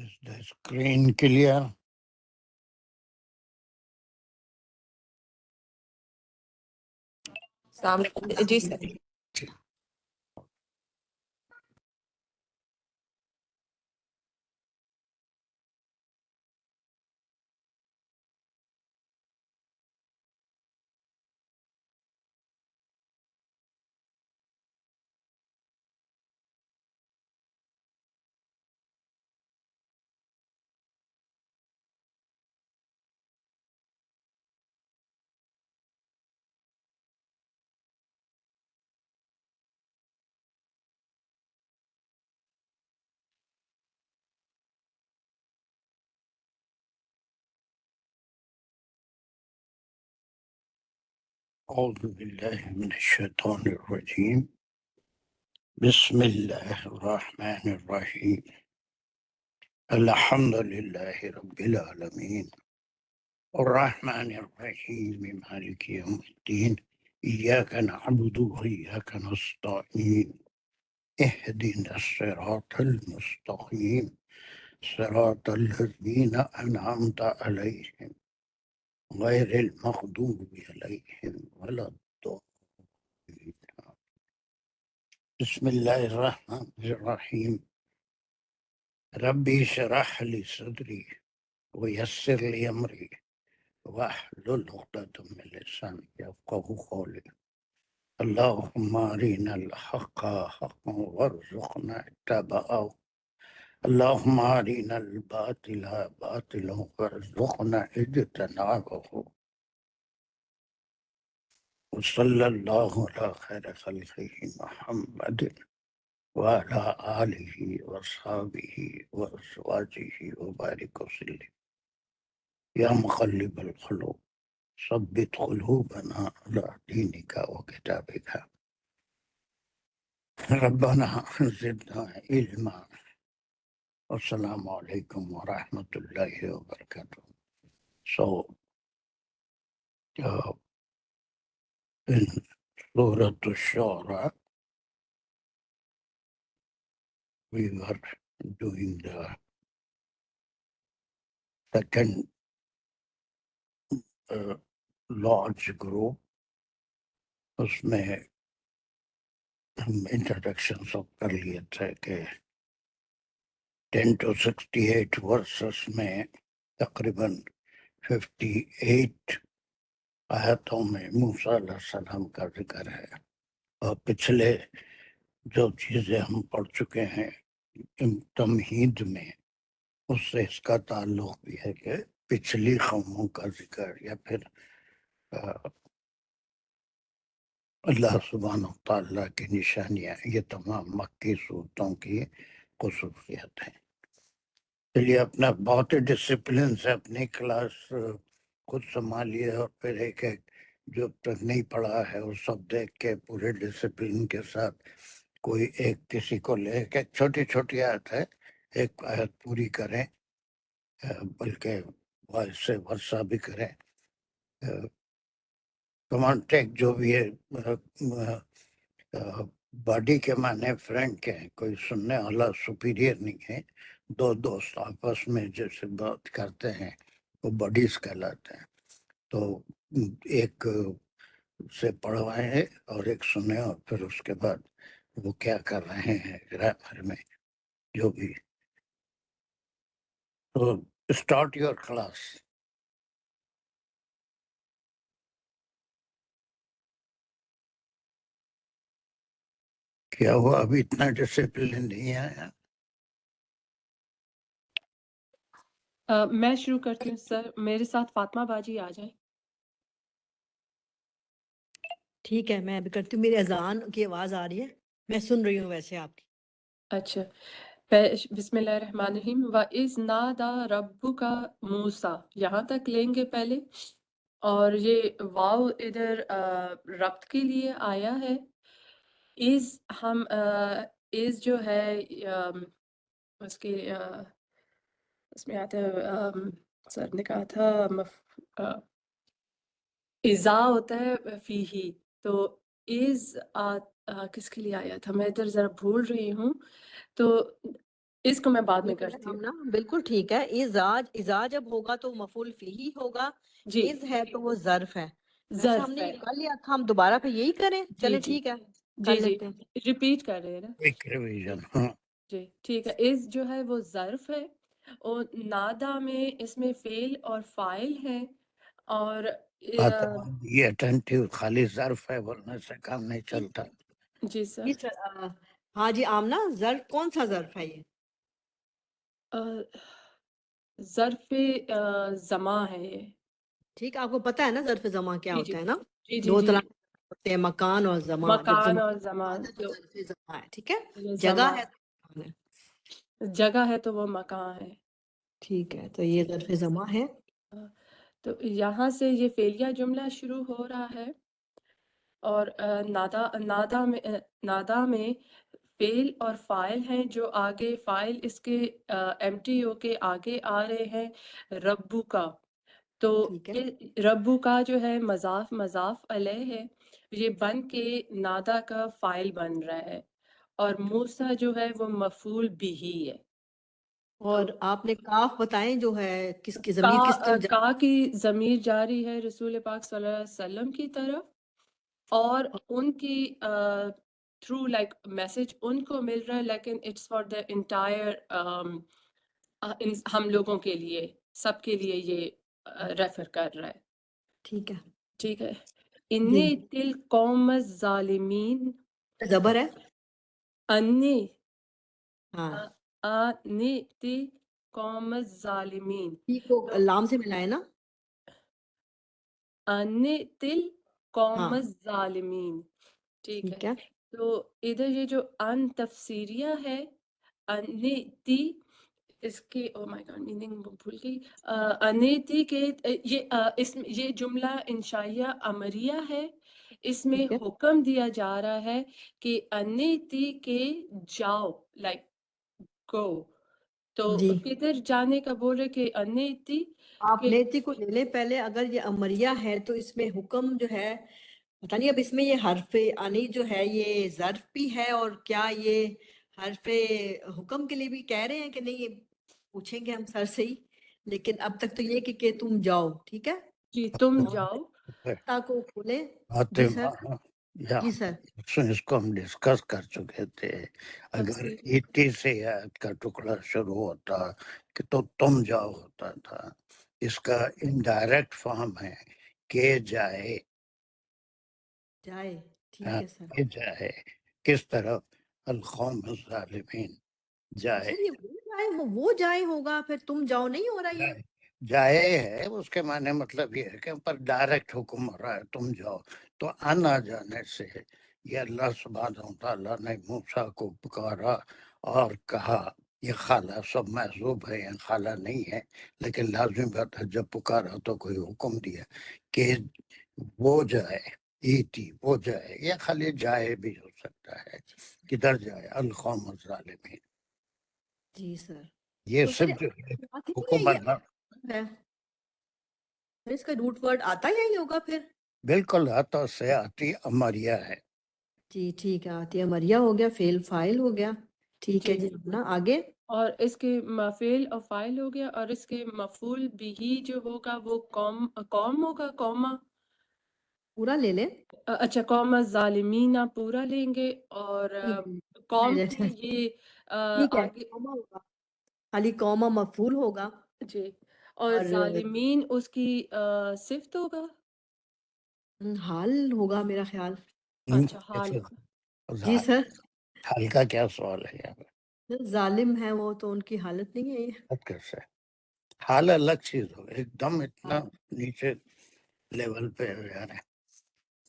Is the screen clear? جی سر. أعوذ بالله من الشيطان الرجيم. بسم الله الرحمن الرحيم. الحمد لله رب العالمين الرحمن الرحيم مالك يوم الدين إياك نعبد وإياك نستعين اهدنا الصراط المستقيم صراط الذين أنعمت عليهم غير المغضوب عليهم ولا الضالين. بسم الله الرحمن الرحيم. ربي اشرح لي صدري ويسر لي أمري واحلل عقدة من لساني يفقهوا قولي. اللهم أرنا الحق حقا وارزقنا اتباعه. اللهم أرنا الباطل باطلا وارزقنا اجتنابه. وصلى الله على خير خلقه محمد وعلى آله وصحبه وأزواجه وبارك وسلم. يا مقلب القلوب ثبت قلوبنا على دينك وكتابك. ربنا زدنا علما. السلام علیکم ورحمۃ اللہ وبرکاتہ. So, in Surah Ash-Shura, we were doing the second large group. اس میں ہم انٹروڈکشن سب کر لیے تھے کہ 10 to 68 ورسز میں تقریباً 58 آیتوں میں موسیٰ علیہ السلام کا ذکر ہے. اور پچھلے جو چیزیں ہم پڑھ چکے ہیں تمہید میں، اس سے اس کا تعلق بھی ہے کہ پچھلی قوموں کا ذکر یا پھر اللہ سبحانہ و تعالیٰ کی نشانیاں، یہ تمام مکی صورتوں کی خصوصیت ہیں. چلیے اپنا بہت ہی ڈسپلن سے اپنی کلاس خود سنبھالیے، اور پھر ایک ایک جو تک نہیں پڑھا ہے وہ سب دیکھ کے پورے ڈسپلن کے ساتھ کوئی ایک کسی کو لے کے چھوٹی چھوٹی آیت ہے، ایک آیت پوری کریں، بلکہ وائس سے ورثہ بھی کریں. کمانڈ ٹیک جو بھی ہے، باڈی کے معنی فرینڈ کے ہیں، کوئی سننے والا سپیریئر نہیں ہے. دو دوست آپس میں جیسے بات کرتے ہیں وہ باڈیز کہلاتے ہیں. تو ایک سے پڑھوائیں اور ایک سنیں، اور پھر اس کے بعد وہ کیا کر رہے ہیں گرامر میں جو بھی. تو اسٹارٹ یور کلاس. کیا ہوا ابھی اتنا ڈسپلن نہیں آیا؟ میں شروع کرتی ہوں سر. میرے ساتھ فاطمہ باجی آ جائیں. ٹھیک ہے، میں ابھی کرتی ہوں. میری اذان کی آواز آ رہی ہے، میں سن رہی ہوں ویسے آپ کی. اچھا، بسم اللہ الرحمن الرحیم. وَإِذْ نَادَى رَبُّكَ مُوسَى، یہاں تک لیں گے پہلے. اور یہ واو ادھر ربط کے لیے آیا ہے. از ہم از جو ہے اس کے اس میں آتا ہے، سر نے کہا تھا اذا ہوتا ہے فی ہی. تو از کس کے لیے آیا تھا، میں ادھر ذرا بھول رہی ہوں. تو اس کو میں بعد میں ٹھیک ہے کرتی ہوں. نا بالکل ٹھیک ہے. اذا جب ہوگا تو مفعول فیہ ہوگا. جی از ہے تو وہ ظرف ہے. ویسے ہم ظرف نے ہے. یہ کر لیا تھا, ہم دوبارہ پھر یہی کریں. جی چلے جی ٹھیک ہے کر جی جی لیتے ہیں. ریپیٹ کر رہے ہیں نا. ایک ریویژن. ہاں جی ٹھیک ہے. از جو ہے وہ ظرف ہے, اور نادا میں اس میں فعل اور فاعل ہے, اور یہ اٹینٹیو خالی ظرف ہے, بولنے سے کام نہیں چلتا. جی سر. جی سر. ہاں جی آمنہ, ظرف کون سا ظرف ہے یہ؟ ظرف زماں ہے یہ. ٹھیک, آپ کو پتا ہے نا ظرف زمان کیا جی ہوتا جی ہے نا؟ جی جی دو جی طرح کے ہوتے ہیں, مکان اور زمان. جب مکان زمان اور زمان. ہے تو تو ظرف زمان ہے. ٹھیک ہے, یہ جگہ زمان ہے تو مکان ہے. جگہ ہے تو وہ مکان ہے. ٹھیک ہے, تو یہ ظرف زمان ہے. تو یہاں سے یہ فعلیہ جملہ شروع ہو رہا ہے, اور نادا میں فعل اور فاعل ہیں, جو آگے فاعل اس کے ایمٹی ہو کے آگے آ رہے ہیں, ربو کا. تو ٹھیک ہے, ربو کا جو ہے مضاف علیہ ہے, یہ بن کے نادا کا فاعل بن رہا ہے, اور موسیٰ جو ہے وہ مفعول بھی ہے. اور تو آپ نے کاف بتائیں جو ہے کس کی ضمیر کس طرف کا کی ضمیر جاری ہے رسول پاک صلی اللہ علیہ وسلم کی طرف, اور ان کی تھرو لائک میسج ان کو مل رہا ہے, لیکن اٹس فار دا انٹائر ہم لوگوں کے لیے, سب کے لیے یہ ریفر کر رہا ہے. ٹھیک ہے ٹھیک ہے. جی, انی تل قوم الظالمین, زبر ہے. انی ہاں, انی تی قوم الظالمین, ٹھیک کو تو لام سے ملائے نا. انی تل قوم ہاں الظالمین. ٹھیک ہے. ٹھیک ہے. تو ادھر یہ جو ان تفسیریہ ہے, انیتی, اس کے او مائی گاڈ میننگ بھول گئی. انیتی کے یہ جملہ انشائیہ امریہ ہے, اس میں ٹھیک ہے, حکم دیا جا رہا ہے کہ انیتی کے جاؤ, لائک گو. تو جی کدھر جانے کا بول رہے کہ انیتی آپ کے. نیتی کو لے لیں پہلے. اگر یہ امریہ ہے تو اس میں حکم جو ہے پتہ نہیں, اب اس میں یہ حرف انی جو ہے یہ ظرف بھی ہے, اور کیا یہ حرف حکم کے لیے بھی کہہ رہے ہیں کہ نہیں, یہ پوچھیں گے ہم سر سے ہی. لیکن اب تک تو یہ کہ تم جاؤ. ٹھیک ہے, جی تم اور جاؤ. تا کو کھولیں. باتیں جی سر. جی سر. اس کو ہم ڈسکس کر چکے تھے. اگر تفسیر. ایٹی سے آیت کا ٹکڑا شروع ہوتا کہ تو تم جاؤ ہوتا تھا, اس کا انڈائریکٹ فارم ہے کہ جائے. جائے. ٹھیک ہے سر. کہ جائے کس طرف؟ القوم الظالمین, جائے. سر یہ وہ جائے, وہ جائے ہوگا, پھر تم جاؤ نہیں ہو رہا یہ. جائے ہے اس کے معنی, مطلب یہ ہے کہ پر ڈائریکٹ حکم ہو رہا ہے تم جاؤ. تو ان آ جانے سے یہ اللہ سبحانہ و تعالیٰ نے موسیٰ کو پکارا اور کہا, یہ خالہ سب محذوب ہے, یہ خالہ نہیں ہے, لیکن لازمی بات ہے جب پکارا تو کوئی حکم دیا کہ وہ جائے. ایتی وہ جائے, یا خالی جائے بھی ہو سکتا ہے. کدھر جائے؟ القوم الظالمین. جی سر. یہ تو سر صرف جو ہے بات ہی نہیں حکم ہے اللہ. یہ ہے. سر اس کا روٹ ورڈ آتا ہی نہیں ہوگا پھر. بالکل آتا سے آتی امریہ ہے. جی ٹھیک ہے, آتی امریہ ہو گیا, فعل فاعل ہو گیا. ٹھیک ہے جی جی, اپنا آگے. اور اس کے فعل اور فاعل ہو گیا, اور اس کے مفعول بھی جو ہوگا وہ قوم ہوگا, قوما. پورا لے لیں. اچھا, قوم الظالمین پورا لیں گے, اور قوم کے یہ ٹھیک ہے, آگے. قوما ہوگا, خالی قوما مفعول ہوگا, جی, اور اور ظالمین اس کی صفت ہوگا. حال ہوگا میرا خیال. اچھا, حال. جی سر. حال کا کیا سوال ہے یہاں پہ؟ ظالم ہے وہ تو ان کی حالت نہیں ہے یہ. کیسے حال الگ چیز ہو, ایک دم اتنا نیچے لیول پہ یار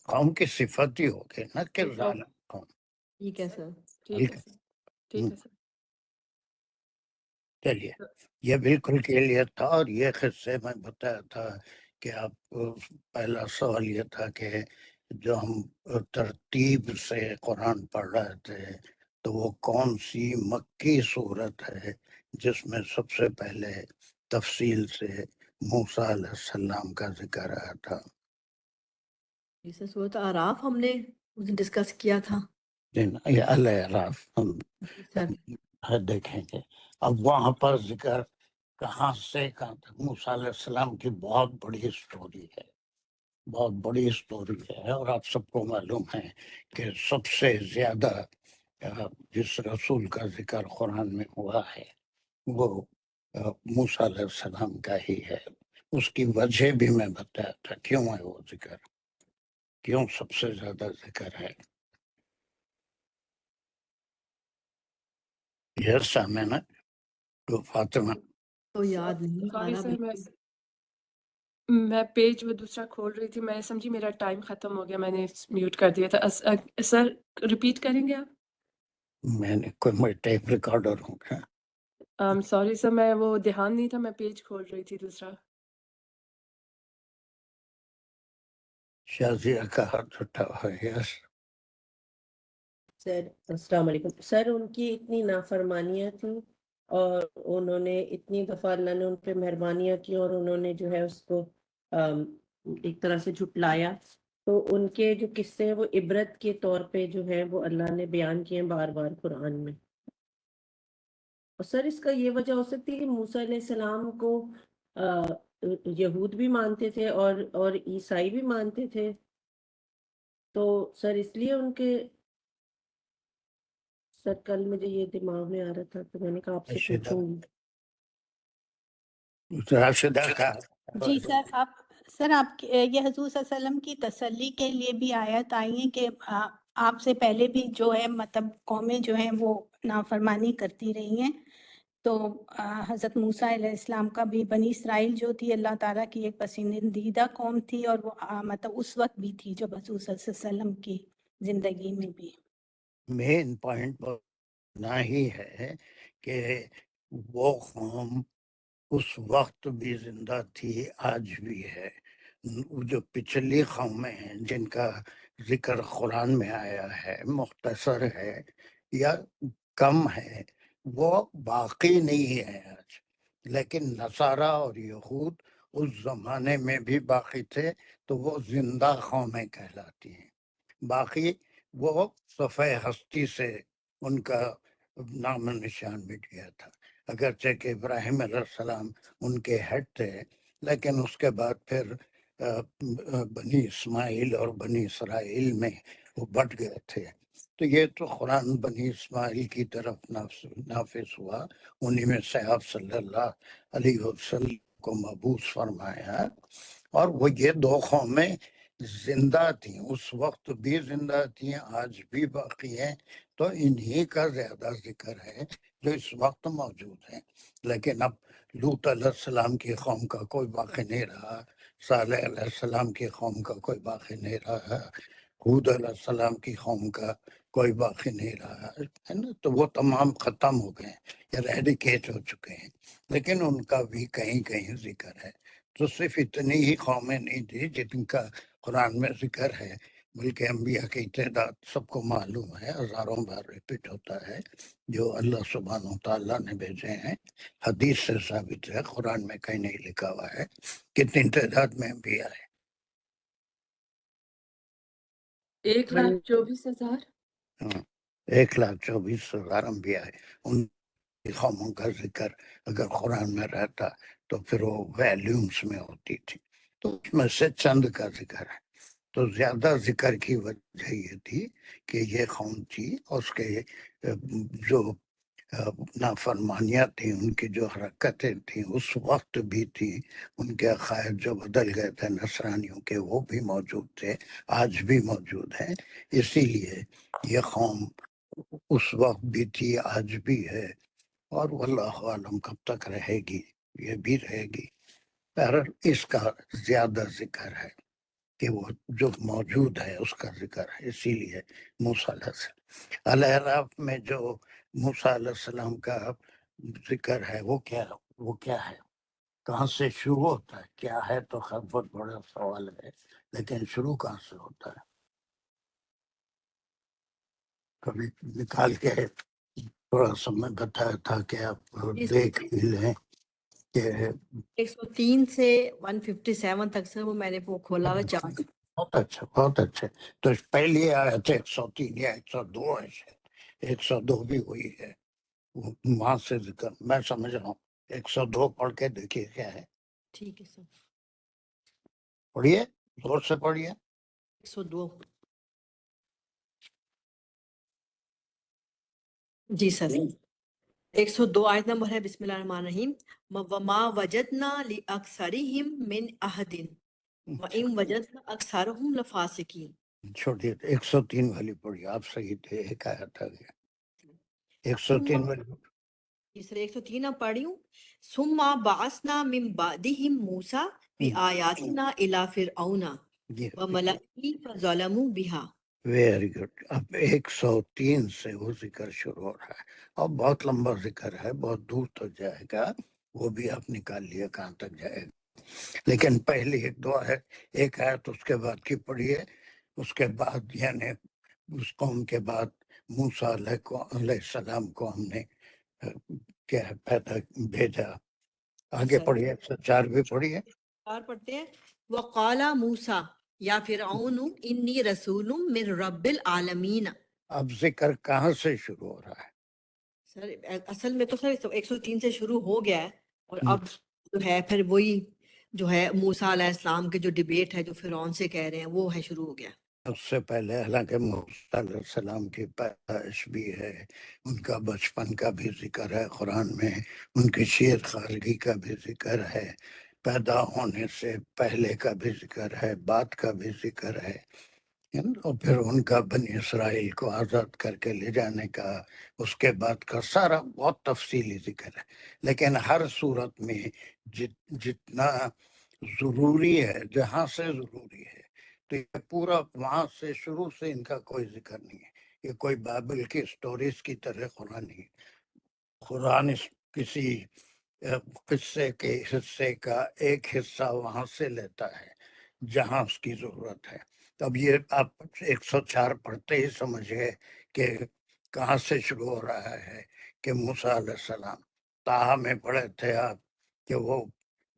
قوم کی صفت ہی ہوگی نا کہ ظالم قوم. ٹھیک ہے سر. ٹھیک ہے سر. ٹھیک ہے سر. چلیے, یہ بالکل کلیئر تھا. اور یہ قصے میں بتایا تھا کہ آپ کو پہلا سوال یہ تھا کہ جو ہم ترتیب سے قرآن پڑھ رہے تھے تو وہ کون سی مکی صورت ہے جس میں سب سے پہلے تفصیل سے موسیٰ علیہ السلام کا ذکر آیا تھا. جی سر, سورۃ اعراف ہم نے ڈسکس کیا تھا. یہ الاعراف. جی سر. ہے دیکھیں گے. اب وہاں پر ذکر کہاں سے کہاں تک. موسیٰ علیہ السلام کی بہت بڑی اسٹوری ہے, بہت بڑی اسٹوری ہے, اور آپ سب کو معلوم ہے کہ سب سے زیادہ جس رسول کا ذکر قرآن میں ہوا ہے وہ موسیٰ علیہ السلام کا ہی ہے. اس کی وجہ بھی میں بتایا تھا کیوں ہے وہ ذکر, کیوں سب سے زیادہ ذکر ہے. یس میں تو فاطمہ تو یاد نہیں سوری ہمارا سر, بالکل. میں پیج وہ دوسرا کھول رہی تھی, میں سمجھی میرا ٹائم ختم ہو گیا, میں نے میوٹ کر دیا تھا. سر ریپیٹ کریں گے آپ؟ میں نے کوئی ٹیپ ریکارڈر ہوں کیا؟ سوری سر, میں وہ دھیان نہیں تھا, میں پیج کھول رہی تھی دوسرا. شازیہ کا ہاتھ اٹھا ہوا ہے. یس سر السلام علیکم. سر ان کی اتنی نافرمانیاں تھیں اور انہوں نے اتنی دفعہ اللہ نے ان پہ مہربانیاں کی اور انہوں نے جو ہے اس کو ایک طرح سے جھٹلایا, تو ان کے جو قصے ہیں وہ عبرت کے طور پہ جو ہے وہ اللہ نے بیان کیے ہیں بار بار قرآن میں. اور سر اس کا یہ وجہ ہو سکتی ہے کہ موسیٰ علیہ السلام کو یہود بھی مانتے تھے اور عیسائی بھی مانتے تھے, تو سر اس لیے ان کے سر کل مجھے یہ دماغ میں آ رہا تھا تو میں نے کہا آپ سے راشدہ پوچھوں گی. راشدہ کا جی سر, آپ یہ حضور صلی اللہ علیہ وسلم کی تسلی کے لیے بھی آیت آئی ہے کہ آپ سے پہلے بھی جو ہے مطلب قومیں جو ہیں وہ نافرمانی کرتی رہی ہیں, تو حضرت موسیٰ علیہ السلام کا بھی بنی اسرائیل جو تھی اللہ تعالیٰ کی ایک پسندیدہ قوم تھی, اور وہ مطلب اس وقت بھی تھی جب حضور صلی اللہ علیہ وسلم کی زندگی میں بھی. مین پوائنٹ نہ ہی ہے کہ وہ قوم اس وقت بھی زندہ تھی, آج بھی ہے. جو پچھلی قومیں ہیں جن کا ذکر قرآن میں آیا ہے, مختصر ہے یا کم ہے, وہ باقی نہیں ہے آج. لیکن نصارہ اور یہود اس زمانے میں بھی باقی تھے, تو وہ زندہ قومیں کہلاتی ہیں. باقی وہ صفحہ ہستی سے ان کا نام و نشان مٹ گیا تھا. اگرچہ کہ ابراہیم علیہ السلام ان کے ہیڈ تھے, لیکن اس کے بعد پھر بنی اسماعیل اور بنی اسرائیل میں وہ بٹ گئے تھے. تو یہ تو قرآن بنی اسماعیل کی طرف نافذ ہوا, انہی میں سے آپ صلی اللہ علیہ وسلم کو مبعوث فرمایا, اور وہ یہ دو قومیں زندہ تھیں, اس وقت بھی زندہ تھیں, آج بھی باقی ہیں. تو انہی کا زیادہ ذکر ہے جو اس وقت موجود ہیں. لیکن اب لوط علیہ السلام کی قوم کا کوئی باقی نہیں رہا, صالح علیہ السلام کی قوم کا کوئی باقی نہیں رہا, ہود علیہ السلام کی قوم کا کوئی باقی نہیں رہا ہے نا. تو وہ تمام ختم ہو گئے یا ریڈیکیٹ ہو چکے ہیں, لیکن ان کا بھی کہیں کہیں ذکر ہے. تو صرف اتنی ہی قومیں نہیں تھی جن کا قرآن میں ذکر ہے, بلکہ انبیاء کی تعداد سب کو معلوم ہے, ہزاروں بار ریپیٹ ہوتا ہے جو اللہ سبحانہ و تعالیٰ نے بھیجے ہیں. حدیث سے ثابت ہے, قرآن میں کہیں نہیں لکھا ہوا ہے کتنی تعداد میں انبیاء ہے. 1,24,000. 1,24,000 انبیاء ہے. ان کی قوموں کا ذکر اگر قرآن میں رہتا تو پھر وہ ویلیومز میں ہوتی تھی. تو اس میں سے چند کا ذکر ہے. تو زیادہ ذکر کی وجہ یہ تھی کہ یہ قوم تھی, اس کے جو نافرمانیاں تھیں, ان کی جو حرکتیں تھیں اس وقت بھی تھیں, ان کے عقائد جو بدل گئے تھے نصرانیوں کے وہ بھی موجود تھے, آج بھی موجود ہیں. اسی لیے یہ قوم اس وقت بھی تھی, آج بھی ہے, اور واللہ عالم کب تک رہے گی, یہ بھی رہے گی. بہرحال اس کا زیادہ ذکر ہے کہ وہ جو موجود ہے اس کا ذکر ہے. اسی لیے موسیٰ علیہ السلام الاعراف میں جو موسیٰ علیہ السلام کا ذکر ہے وہ کیا ہے, کہاں سے شروع ہوتا ہے, کیا ہے, تو خیر بہت بڑا سوال ہے, لیکن شروع کہاں سے ہوتا ہے. کبھی نکال کے تھوڑا سا میں بتایا تھا کہ آپ دیکھ ہی لیں کہ 103 سے 157 تک سے وہ میں نے وہ کھولا ہوا چارٹ. بہت اچھا, بہت اچھا. تو پہلی آیت 103 یا 102 ہے, شاید 102 بھی ہوئی ہے. وہاں سے ذکر میں سمجھ رہا ہوں. 102 پڑھ کے دیکھیے کیا ہے. ٹھیک ہے سر. پڑھیے زور سے پڑھیے. 102. جی سر. 102 آیت نمبر ہے. بسم اللہ الرحمن الرحیم. وما وجدنا لأکثرہم من احد وإن وجدنا اکثرہم لفاسقین. چھوڑیے 103 والی پڑھیے. آپ صحیح تھے. ایک آیت آ گیا. 103 والی. تیسرے 103 اب پڑھی ہوں. ثم بعثنا من بعدہم موسیٰ بآیاتنا الی فرعون جی وملئہ فظلموا بہا. Very good. اب 103 سے وہ ذکر شروع ہو رہا ہے اور بہت لمبا ذکر ہے, بہت دور تک جائے گا. وہ بھی آپ نکال لیے کہاں تک جائے گا. لیکن پہلی ایک دعا ہے, ایک آیت اس کے بعد کی پڑھیے. اس کے بعد یعنی اس قوم کے بعد موسیٰ علیہ السلام کو ہم نے کیا پیدا بھیجا. آگے پڑھیے. 104 بھی پڑھیے. پڑھتے ہیں. وقال موسیٰ یا فرعون انی رسول من رب العالمین. اب ذکر کہاں سے شروع ہو رہا ہے؟ سر اصل میں تو سر 103 سے شروع ہو گیا ہے اور اب جو ہے پھر وہی جو ہے موسیٰ علیہ السلام کے جو ڈیبیٹ ہے جو فرعون سے کہہ رہے ہیں وہ ہے شروع ہو گیا. اس سے پہلے حالانکہ موسیٰ علیہ السلام کی پیدائش بھی ہے, ان کا بچپن کا بھی ذکر ہے قرآن میں, ان کی شیر خارگی کا بھی ذکر ہے, پیدا ہونے سے پہلے کا بھی ذکر ہے, بعد کا بھی ذکر ہے, اور پھر ان کا بنی اسرائیل کو آزاد کر کے لے جانے کا, اس کے بعد کا سارا بہت تفصیلی ذکر ہے. لیکن ہر صورت میں جتنا ضروری ہے, جہاں سے ضروری ہے, تو یہ پورا وہاں سے شروع سے ان کا کوئی ذکر نہیں ہے. یہ کوئی بائبل کی سٹوریز کی طرح قرآن نہیں ہے. قرآن کسی قصے کے حصے کا ایک حصہ وہاں سے لیتا ہے جہاں اس کی ضرورت ہے. اب یہ آپ 104 پڑھتے ہی سمجھ گئے کہ کہاں سے شروع ہو رہا ہے. کہ موسیٰ علیہ السلام تاہا میں پڑھے تھے آپ کہ وہ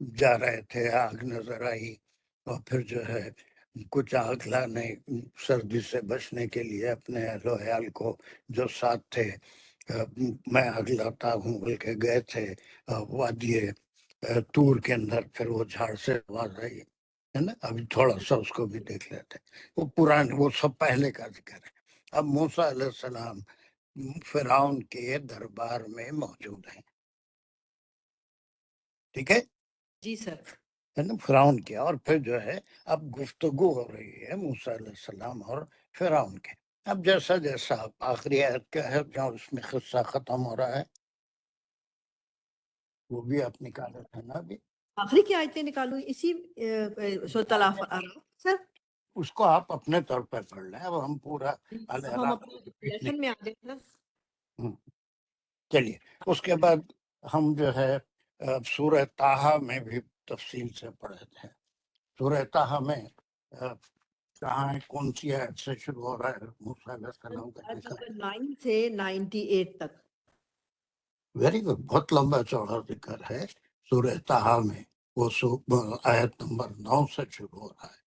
جا رہے تھے, آگ نظر آئی, اور پھر جو ہے کچھ آگ لانے سردی سے بچنے کے لیے اپنے اہل و عیال کو جو ساتھ تھے, میں آگ لاتا ہوں بول کے گئے تھے وادی طور کے اندر. پھر وہ جھاڑ سے آواز آئی ہے نا. ابھی تھوڑا سا اس کو بھی دیکھ لیتے. وہ پرانے وہ سب پہلے کا ذکر ہے. اب موسیٰ علیہ السلام فرعون کے دربار میں موجود ہیں. ٹھیک ہے جی سر. ہے نا, فرعون کے. اور پھر جو ہے اب گفتگو ہو رہی ہے موسیٰ علیہ السلام اور فرعون کے. اب جیسا جیسا آخری آیت کا ہے جہاں اس میں قصہ ختم ہو رہا ہے, وہ بھی آپ نکالا تھا نا ابھی. آخری کی آیتیں نکالوں اسی سورۃ الاعراف سر. اس کو آپ اپنے طور پر پڑھ لیں. اب ہم پورا ہم اپنے لیسن میں آ گئے سر. چلیے. اس کے بعد ہم جو ہے سورہ طٰہٰ میں بھی تفصیل سے پڑھے تھے. سورہ طٰہٰ میں کہاں ہے, کون سی آیت سے شروع ہو رہا ہے موسیٰ علیہ السلام کا ذکر؟ 9 سے 98 تک. Very good. بہت لمبا چوڑا ذکر ہے سورہ طٰہٰ میں. وہ آیت نمبر 9 سے شروع ہو رہا ہے.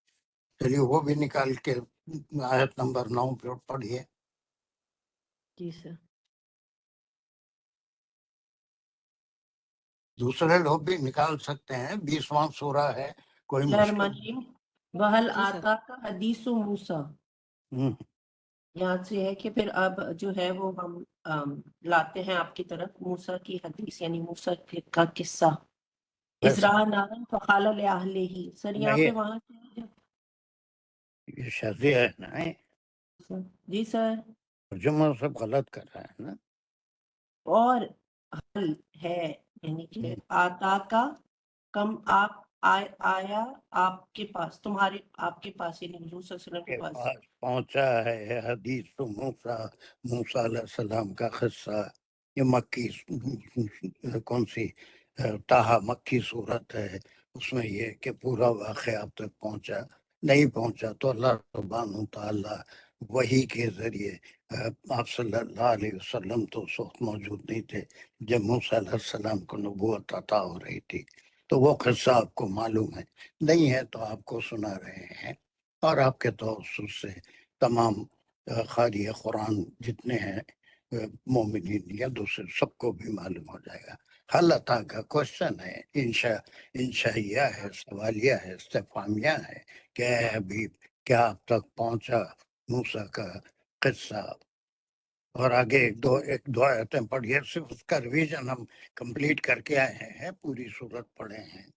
چلیے وہ بھی نکال کے آیت نمبر 9 پہ پڑھیے. جی سر. دوسرے لوگ بھی نکال سکتے ہیں. 20واں سورہ ہے, کوئی مشکل وَهَلْ جی سر. آتَاكَ حَدِيثُ مُوسَىٰ. یہاں سے ہے کہ پھر اب جو ہے وہ ہم لاتے ہیں آپ کی طرف موسیٰ کی حدیث, یعنی موسیٰ کا قصہ. اِذْ رَأَىٰ نَارًا فَقَالَ لِأَهْلِهِ. سر یہاں پہ وہاں سے یہ شاذی ہے نا, جی سر. ترجمہ سب غلط کر رہا ہے نا. اور حل ہے یعنی کہ آتا کا کم آپ آیا آپ کے پاس, تمہارے آپ کے پاس, یعنی حضور صلی اللہ علیہ وسلم کے پاس پہنچا ہے حدیث موسیٰ, موسیٰ علیہ السلام کا قصہ. یہ مکی کون سی طٰہٰ مکی صورت ہے, اس میں یہ کہ پورا واقعہ آپ تک پہنچا. نہیں پہنچا تو اللہ سبحانہ تعالیٰ وحی کے ذریعے, آپ صلی اللہ علیہ وسلم تو اس وقت موجود نہیں تھے جب موسیٰ علیہ السلام کو نبوت عطا ہو رہی تھی, تو وہ قصہ آپ کو معلوم ہے. نہیں ہے تو آپ کو سنا رہے ہیں, اور آپ کے توسط سے تمام قاری قرآن جتنے ہیں مومنین یا دوسرے سب کو بھی معلوم ہو جائے گا. اللہ تعالیٰ کا کوشچن ہے، انشائیہ ہے، سوالیہ ہے، استفہامیہ ہے کہ اے حبیب کیا آپ تک پہنچا موسیٰ کا قصہ. اور آگے ایک دو آیتیں پڑھیے، صرف اس کا ریویژن ہم کمپلیٹ کر کے آئے ہیں، پوری صورت پڑھے ہیں.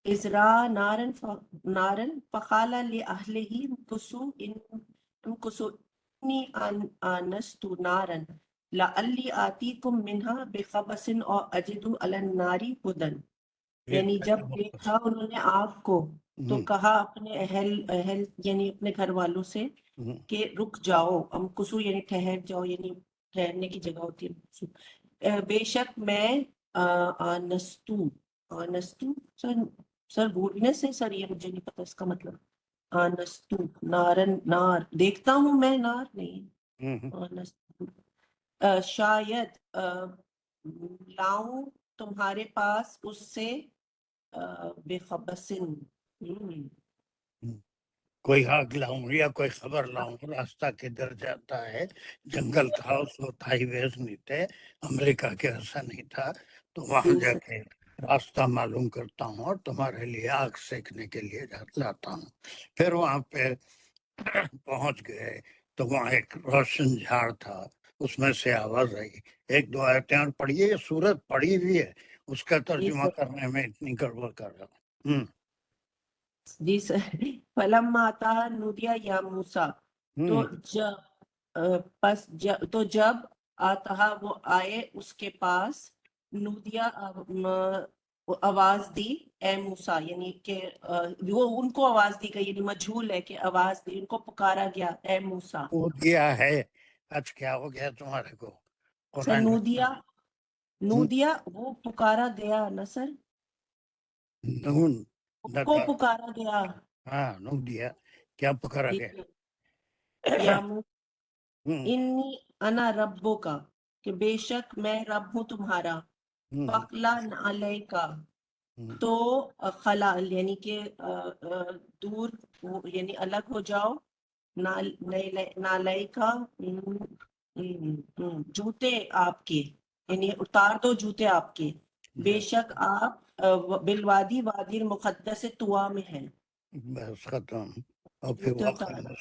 ازرا نارن فقال لأهله امكثوا إني آنست نارا لعلی آتیکم منہا بخبس او اجد علی النار ہدی. یعنی جب دیکھا انہوں نے آگ کو تو کہا اپنے اہل یعنی اپنے گھر والوں سے کہ رک جاؤ. امکسو یعنی ٹھہر جاؤ، یعنی ٹھہرنے کی جگہ ہوتی ہے. بے شک میں آنستو سر بھولنے سے سر یہ مجھے نہیں پتا اس کا مطلب. آنستو نارن نار دیکھتا ہوں میں، نار نہیں. آنستو شاید لاؤں تمہارے پاس اس سے بے خبسن کوئی آگ لاؤں یا کوئی خبر لاؤں. راستہ کدھر جاتا ہے؟ جنگل تھا، اس وقت ہائی ویز نہیں تھے، امریکہ کے ایسا نہیں تھا، تو وہاں جا کے راستہ معلوم کرتا ہوں اور تمہارے لیے آگ سیکنے کے لیے لاتا ہوں. پھر وہاں پہ پہنچ گئے تو وہاں ایک روشن جھاڑ تھا، اس میں سے آواز آئی. ایک دو آیتیں اور پڑھیے، یہ سورت پڑھی ہوئی ہے، اس کا ترجمہ کرنے میں اتنی گڑبڑ کر رہا ہوں. جی سر. فلما آتا نودیا یا موسیٰ، تو جب آتا وہ آئے اس کے پاس، نودیا آواز دی اے موسیٰ، یعنی کہ وہ ان کو آواز دی گئی، یعنی مجھول ہے کہ آواز دی، ان کو پکارا گیا اے موسیٰ. وہ دیا ہے. آج کیا ہو گیا تمہارے کو؟ سر قرآن نودیا وہ پکارا گیا نا سر، نون ان کو پکارا گیا. ہاں نون دیا، کیا پکارا گیا؟ یا انی انا ربو کا، کہ بے شک میں رب ہوں تمہارا. فقلا علیکا، تو خلا یعنی کہ دور یعنی الگ ہو جاؤ. نالیکا جوتے آپ کے، یعنی اتار دو جوتے آپ کے. بے شک آپ بالوادی وادی المقدس طوا میں ہیں. بس ختم. اور پھر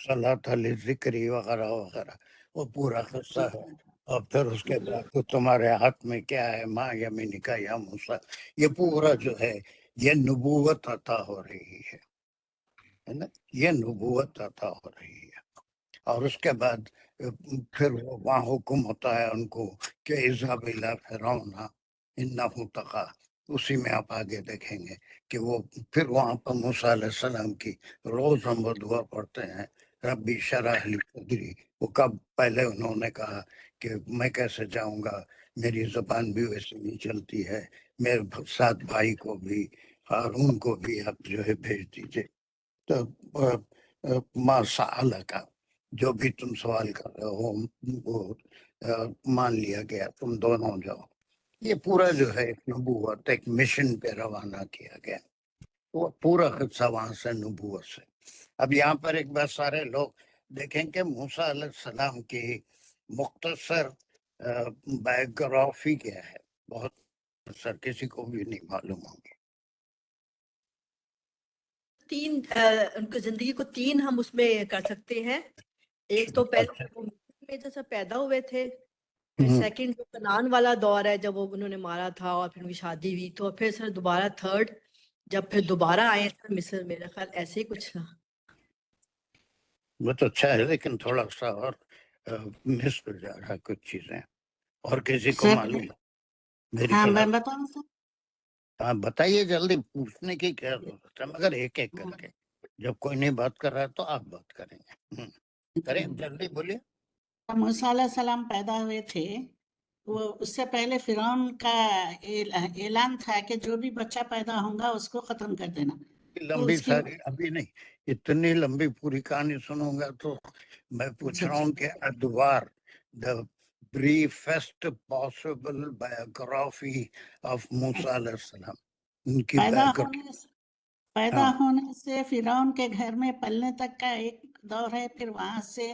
صلاۃ ذکری وغیرہ وغیرہ وہ پورا قصہ ہے. اور پھر اس کے بعد تو تمہارے ہاتھ میں کیا ہے، ماں یمینک یا موسیٰ. یہ پورا جو ہے یہ نبوت عطا ہو رہی ہے نا، یہ نبوت عطا ہو رہی ہے. اور اس کے بعد پھر وہاں حکم ہوتا ہے ان کو کہ اذهب الی فرعون انہ طغی. اسی میں آپ آگے دیکھیں گے کہ وہ پھر وہاں پر موسیٰ علیہ السلام کی روز ہم وہ دعا پڑھتے ہیں، ربی شرح لی صدری. وہ کب پہلے انہوں نے کہا کہ میں کیسے جاؤں گا، میری زبان بھی ویسے نہیں چلتی ہے، میرے ساتھ بھائی کو بھی ہارون کو بھی آپ جو ہے بھیج دیجئے. تو ما سألک، جو بھی تم سوال کر رہے ہو وہ مان لیا گیا، تم دونوں جاؤ. یہ پورا جو ہے ایک نبوت، ایک مشن پہ روانہ کیا گیا. وہ پورا قصہ وہاں سے نبوت سے. اب یہاں پر ایک بار سارے لوگ دیکھیں کہ موسیٰ علیہ السلام کی مختصر بائیوگرافی کیا ہے، بہت مختصر، کسی کو بھی نہیں معلوم ہوگی. ان کی زندگی کو تین ہم اس میں کر سکتے ہیں. ایک تو پہلے وہ مصر میں جیسا پیدا ہوئے تھے، پھر سیکنڈ جو کنعان والا دور ہے جب وہ انہوں نے مارا تھا اور پھر ان کی شادی ہوئی، تو پھر سر دوبارہ تھرڈ جب پھر دوبارہ آئے سر مصر. میرا خیال ایسے ہی کچھ تھا. وہ تو اچھا ہے، لیکن تھوڑا سا اور مس ہو جا رہا کچھ چیزیں. اور کسی کو معلوم ہے میری ہاں کلاس؟ میں بتاؤں سر. ہاں بتائیے، جلدی پوچھنے کی کیا ضرورت ہے، مگر ایک ایک کر کے. جب کوئی نہیں بات کر رہا ہے تو آپ بات کریں گے. کریں جلدی بولیے. موسیٰ علیہ السلام پیدا ہوئے تھے، وہ اس سے پہلے فرعون کا اعلان تھا کہ جو بھی بچہ پیدا ہوگا اس کو ختم کر دینا. لمبی ساری ابھی نہیں، اتنی لمبی پوری کہانی سنوں گا تو میں پوچھ رہا ہوں کہ ادوار دا بریفسٹ پاسبل بایوگرافی آف موسیٰ علیہ السلام، ان کی پیدا ہونے سے فرعون کے گھر میں پلنے تک کا ایک دور ہے، پھر وہاں سے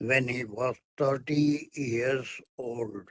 when he was 30 years old,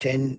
10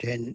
10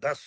10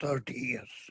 30 years।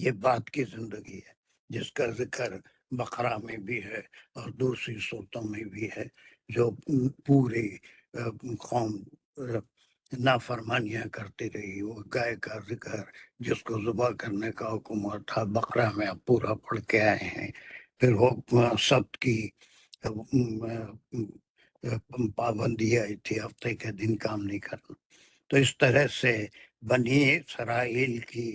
یہ بات کی زندگی ہے جس کا ذکر بقرہ میں بھی ہے اور دوسری صورتوں میں بھی ہے، جو پوری قوم نافرمانیاں کرتی رہی. وہ گائے کا ذکر جس کو ذبح کرنے کا حکم ہوا تھا بقرہ میں آپ پورا پڑھ کے آئے ہیں. پھر وہ سبت کی پابندی آئی تھی، ہفتے کے دن کام نہیں کرنا. تو اس طرح سے بنی اسرائیل کی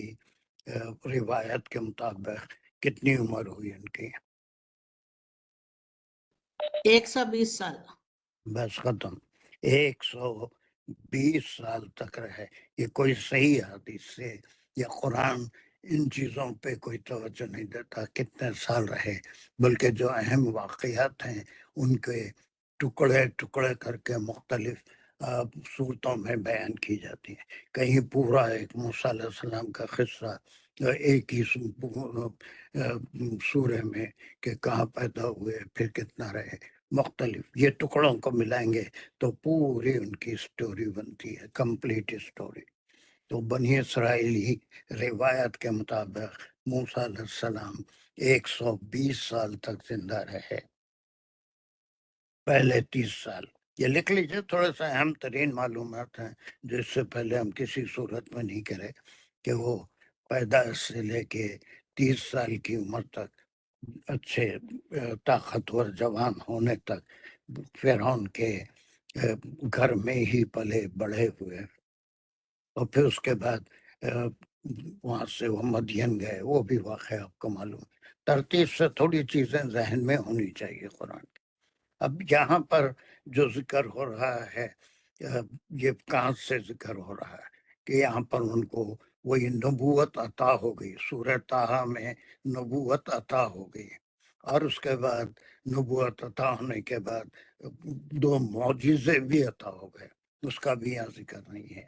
روایت کے مطابق کتنی عمر ہوئی ان کی؟ 120 سال. بس ختم. 120 سال تک رہے. یہ کوئی صحیح حدیث سے یا قرآن ان چیزوں پہ کوئی توجہ نہیں دیتا کتنے سال رہے، بلکہ جو اہم واقعات ہیں ان کے ٹکڑے ٹکڑے کر کے مختلف صورتوں میں بیان کی جاتی ہیں. کہیں پورا ایک موسیٰ علیہ السلام کا قصہ ایک ہی سورہ میں کہ کہاں پیدا ہوئے پھر کتنا رہے، مختلف یہ ٹکڑوں کو ملائیں گے تو پوری ان کی سٹوری بنتی ہے، کمپلیٹ سٹوری. تو بنی اسرائیلی روایت کے مطابق موسیٰ علیہ السلام 120 سال تک زندہ رہے. پہلے 30 سال یہ لکھ لیجیے، تھوڑے سا اہم ترین معلومات ہیں جو اس سے پہلے ہم کسی صورت میں نہیں کرے، کہ وہ پیدائش سے لے کے 30 سال کی عمر تک اچھے طاقتور جوان ہونے تک فرعون کے گھر میں ہی پلے بڑھے ہوئے. اور پھر اس کے بعد وہاں سے وہ مدین گئے، وہ بھی واقعہ آپ کو معلوم. ترتیب سے تھوڑی چیزیں ذہن میں ہونی چاہیے قرآن. اب یہاں پر جو ذکر ہو رہا ہے یہ کہاں سے ذکر ہو رہا ہے کہ یہاں پر ان کو وہی نبوت عطا ہو گئی. سورہ طٰہٰ میں نبوت عطا ہو گئی، اور اس کے بعد نبوت عطا ہونے کے بعد 2 معجزے بھی عطا ہو گئے. اس کا بھی یہاں ذکر نہیں ہے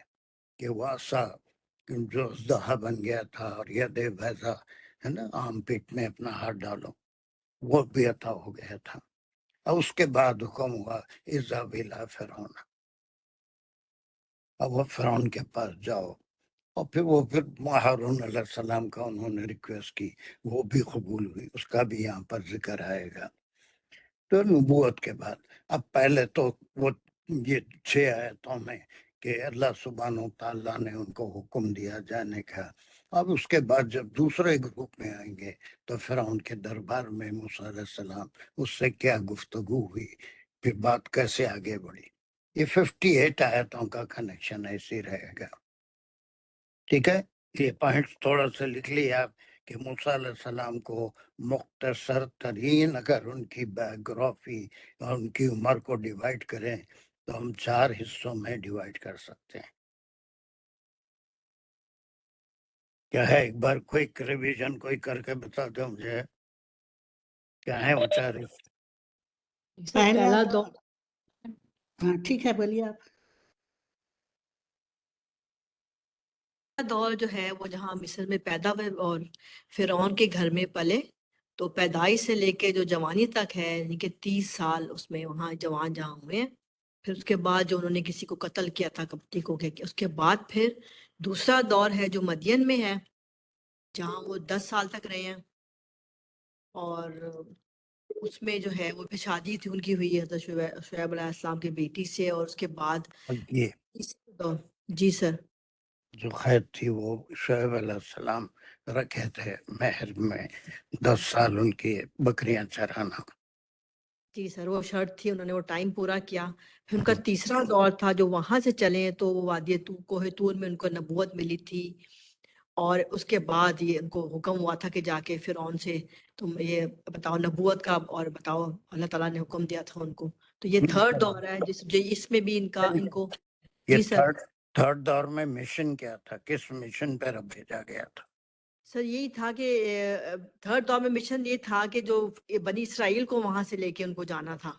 کہ وہ عصا جو اژدہا بن گیا تھا اور ید بیضا ہے نا، عام پیٹ میں اپنا ہاتھ ڈالو، وہ بھی عطا ہو گیا تھا. اور اس کے بعد حکم ہوا اذهب الی فرعون، اب وہ فرعون کے پاس جاؤ. اور پھر ہارون علیہ السلام کا انہوں نے ریکویسٹ کی، وہ بھی قبول ہوئی. اس کا بھی یہاں پر ذکر آئے گا. تو نبوت کے بعد اب پہلے تو وہ یہ 6 آیتوں میں کہ اللہ سبحانہ و تعالیٰ نے ان کو حکم دیا جانے کا. اب اس کے بعد جب دوسرے گروپ میں آئیں گے تو فرعون کے دربار میں موسیٰ علیہ السلام اس سے کیا گفتگو ہوئی، پھر بات کیسے آگے بڑھی. یہ 58 آیتوں کا کنیکشن ایسے رہے گا. ٹھیک ہے، یہ پوائنٹس تھوڑا سا لکھ لیے آپ کہ موسیٰ علیہ السلام کو مختصر ترین اگر ان کی بایوگرافی اور ان کی عمر کو ڈیوائڈ کریں تو ہم 4 حصوں میں ڈیوائڈ کر سکتے ہیں. کیا ہے، ایک بار کوئک ریویژن کوئی کر کے بتا دو مجھے، کیا ہے وہ 4 حصے؟ پہلا دور. ہاں ٹھیک ہے، بولیے آپ. دور جو ہے وہ جہاں مصر میں پیدا ہوئے اور فرعون کے گھر میں پلے، تو پیدائش سے لے کے جو جوانی تک ہے یعنی کہ 30 سال اس میں وہاں جوان جہاں ہوئے ہیں. پھر اس کے بعد جو انہوں نے کسی کو قتل کیا تھا کپٹی کو، کہ اس کے بعد پھر دوسرا دور ہے جو مدین میں ہے جہاں وہ 10 سال تک رہے ہیں. اور اس میں جو ہے وہ پھر شادی تھی ان کی ہوئی ہے حضرت شعیب علیہ السلام کی بیٹی سے. اور اس کے بعد یہ تیسرا دور. جی سر. جو قید تھی وہ شعیب علیہ السلام رکھے تھے محل میں 10 سال ان کی بکریاں چرانا. جی سر، وہ شرط تھی، انہوں نے وہ ٹائم پورا کیا. پھر ان کا تیسرا دور تھا جو وہاں سے چلے تو وہ وادی کوہ طور میں ان کو نبوت ملی تھی. اور اس کے بعد یہ ان کو حکم ہوا تھا کہ جا کے فرعون سے تم یہ بتاؤ نبوت کا، اور بتاؤ اللہ تعالیٰ نے حکم دیا تھا ان کو. تو یہ تھرڈ دور ہے اس میں بھی ان کو. یہ جی سر. تھرڈ دور میں مشن کیا تھا، کس مشن پر بھیجا گیا تھا؟ سر یہی تھا کہ تھرڈ دور میں مشن یہ تھا کہ جو بنی اسرائیل کو وہاں سے لے کے ان کو جانا تھا.